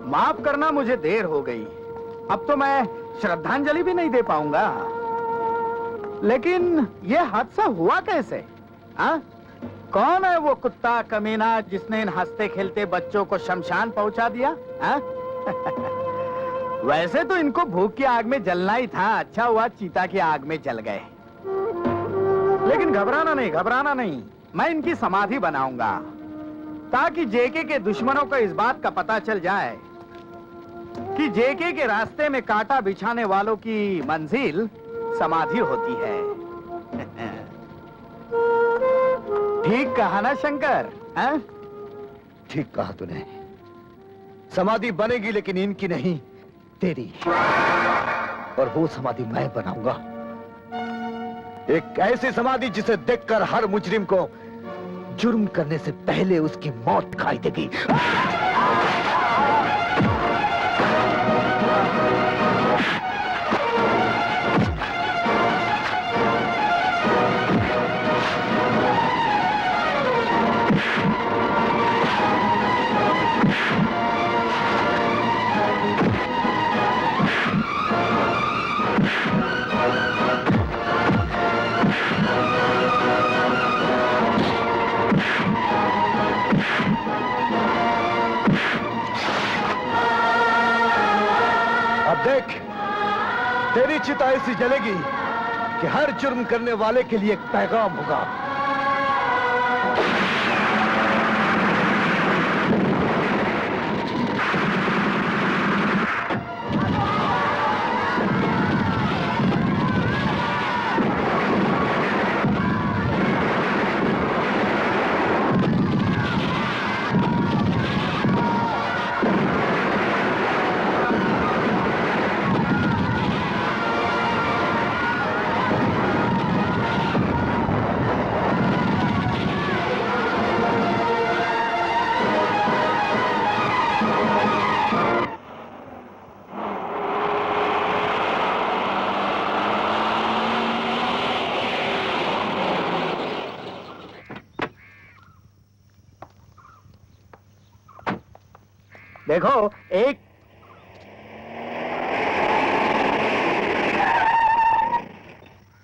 Speaker 6: माफ करना, मुझे देर हो गई। अब तो मैं श्रद्धांजलि भी नहीं दे पाऊंगा। लेकिन ये हादसा हुआ कैसे? हाँ? कौन है वो कुत्ता कमीना जिसने इन हंसते खेलते बच्चों को शमशान पहुंचा दिया? हाँ? वैसे तो इनको भूख की आग में जलना ही था, अच्छा हुआ चीता की आग में जल गए। लेकिन घबराना नहीं, घबराना नहीं, मैं इनकी समाधि बनाऊंगा ताकि जेके के दुश्मनों को इस बात का पता चल जाए कि जेके के रास्ते में कांटा बिछाने वालों की मंजिल समाधि होती है। ठीक कहा ना शंकर?
Speaker 14: ठीक कहा तूने। समाधि बनेगी लेकिन इनकी नहीं, तेरी। और वो समाधि मैं बनाऊंगा, एक ऐसी समाधि जिसे देखकर हर मुजरिम को जुर्म करने से पहले उसकी मौत दिखाई देगी। देख, तेरी चिता ऐसी जलेगी कि हर जुर्म करने वाले के लिए एक पैगाम होगा। देखो, एक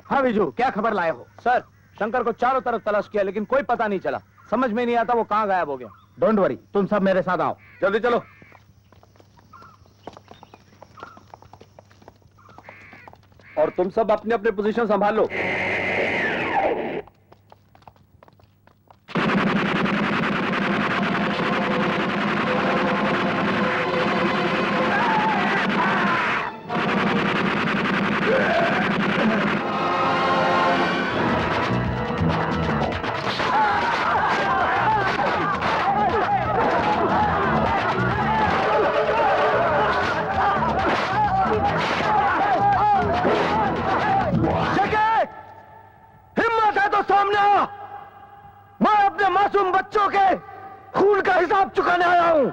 Speaker 14: हाँ विजू, क्या खबर लाए हो? सर, शंकर को चारों तरफ तलाश किया लेकिन कोई पता नहीं चला। समझ में नहीं आता वो कहाँ गायब हो गया। डोंट वरी, तुम सब मेरे साथ आओ। जल्दी चलो। और तुम सब अपने अपने पोजीशन संभाल लो। मैं अपने मासूम बच्चों के खून का हिसाब चुकाने आया हूं।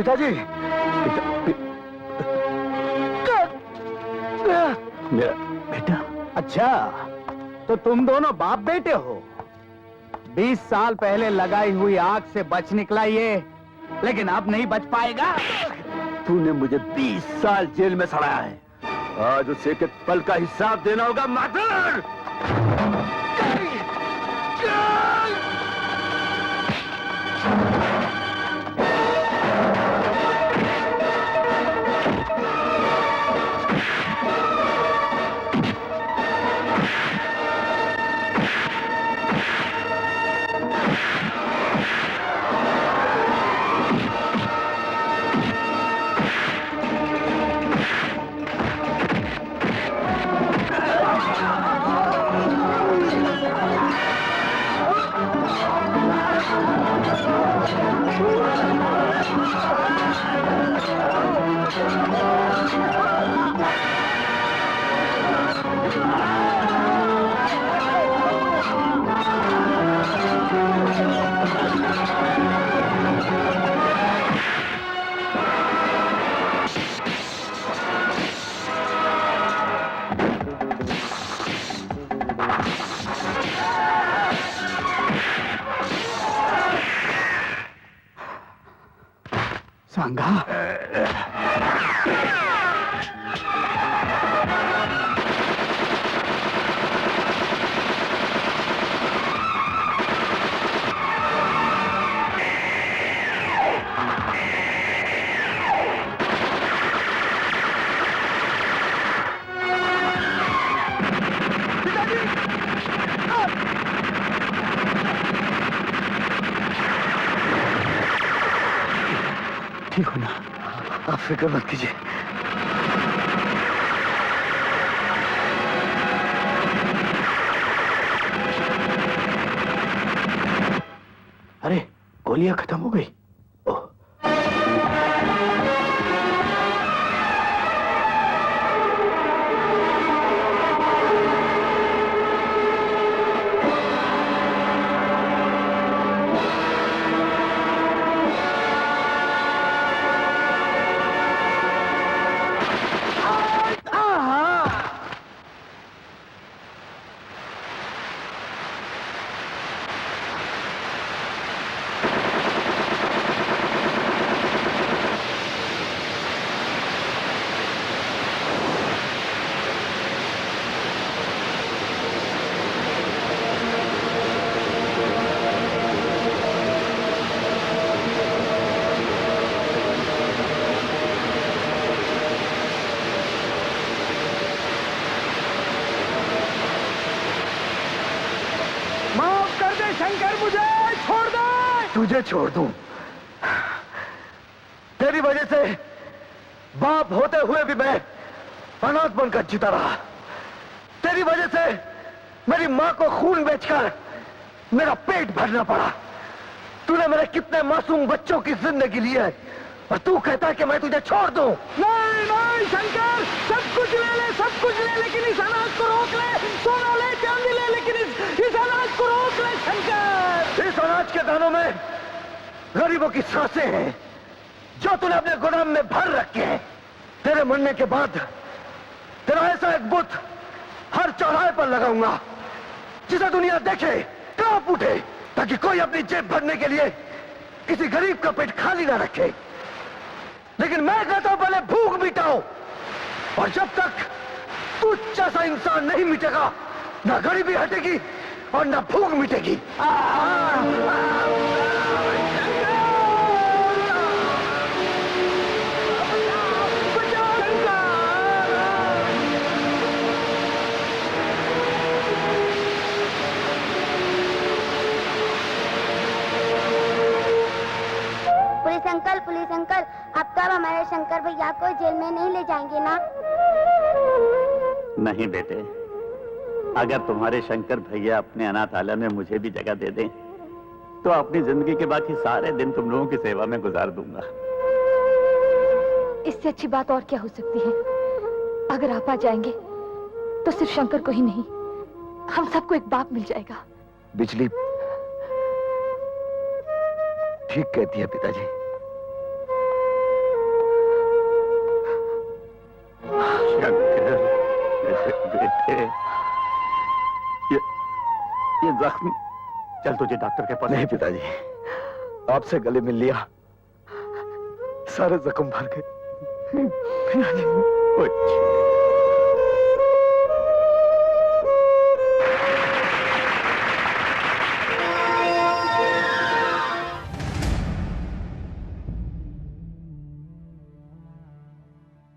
Speaker 14: पिताजी
Speaker 5: मेरा बेटा।
Speaker 6: अच्छा, तो तुम दोनों बाप बेटे हो। 20 साल पहले लगाई हुई आग से बच निकला ये, लेकिन अब नहीं बच पाएगा।
Speaker 5: तूने मुझे 20 साल जेल में सड़ाया है, आज उसे एक पल का हिसाब देना होगा माधर।
Speaker 6: सांगा, ठीक हो ना?
Speaker 14: आप फिक्र मत कीजिए।
Speaker 6: अरे गोलियां खत्म हो गई।
Speaker 14: माफ कर दे शंकर, मुझे छोड़ दे। तुझे छोड़ दूं? तेरी वजह से बाप होते हुए भी मैं अनाथ बनकर जीता रहा। तेरी वजह से मेरी मां को खून बेचकर मेरा पेट भरना पड़ा। तूने मेरे कितने मासूम बच्चों की जिंदगी ली है, और तू कहता है कि मैं तुझे छोड़ दूं? नहीं नहीं शंकर, सब कुछ ले ले, सब कुछ ले, लेकिन इस अनाज को रोक ले। सोना ले, चांदी ले, लेकिन इस अनाज को रोक ले शंकर। इस अनाज के दानों में गरीबों की सांसें हैं, जो तूने अपने गोदाम में भर रखे हैं। तेरे मरने के बाद तेरा ऐसा एक बुत हर चौराहे पर लगाऊंगा, जिसे दुनिया देखे, कांप उठे, ताकि कोई अपनी जेब भरने के लिए किसी गरीब का पेट खाली ना रखे। लेकिन मैं कहता हूं पहले भूख मिटाओ, और जब तक तू जैसा इंसान नहीं मिटेगा, ना गरीबी हटेगी और ना भूख मिटेगी।
Speaker 8: पुलिस अंकल, आप कब हमारे शंकर भैया को जेल में नहीं ले जाएंगे ना?
Speaker 5: नहीं बेटे, अगर तुम्हारे शंकर भैया अपने अनाथालय में मुझे भी जगह दे दें, तो अपनी जिंदगी के बाकी सारे दिन तुम लोगों की सेवा में गुजार दूंगा।
Speaker 1: इससे अच्छी बात और क्या हो सकती है? अगर आप आ जाएंगे तो सिर्फ शंकर को ही नहीं, हम सबको एक बाप मिल जाएगा।
Speaker 14: बिजली ठीक कहती है पिताजी। जख्म।
Speaker 10: चल तुझे डॉक्टर के पास।
Speaker 14: नहीं पिताजी, आपसे गले मिल लिया, सारे जख्म भर गए। पिताजी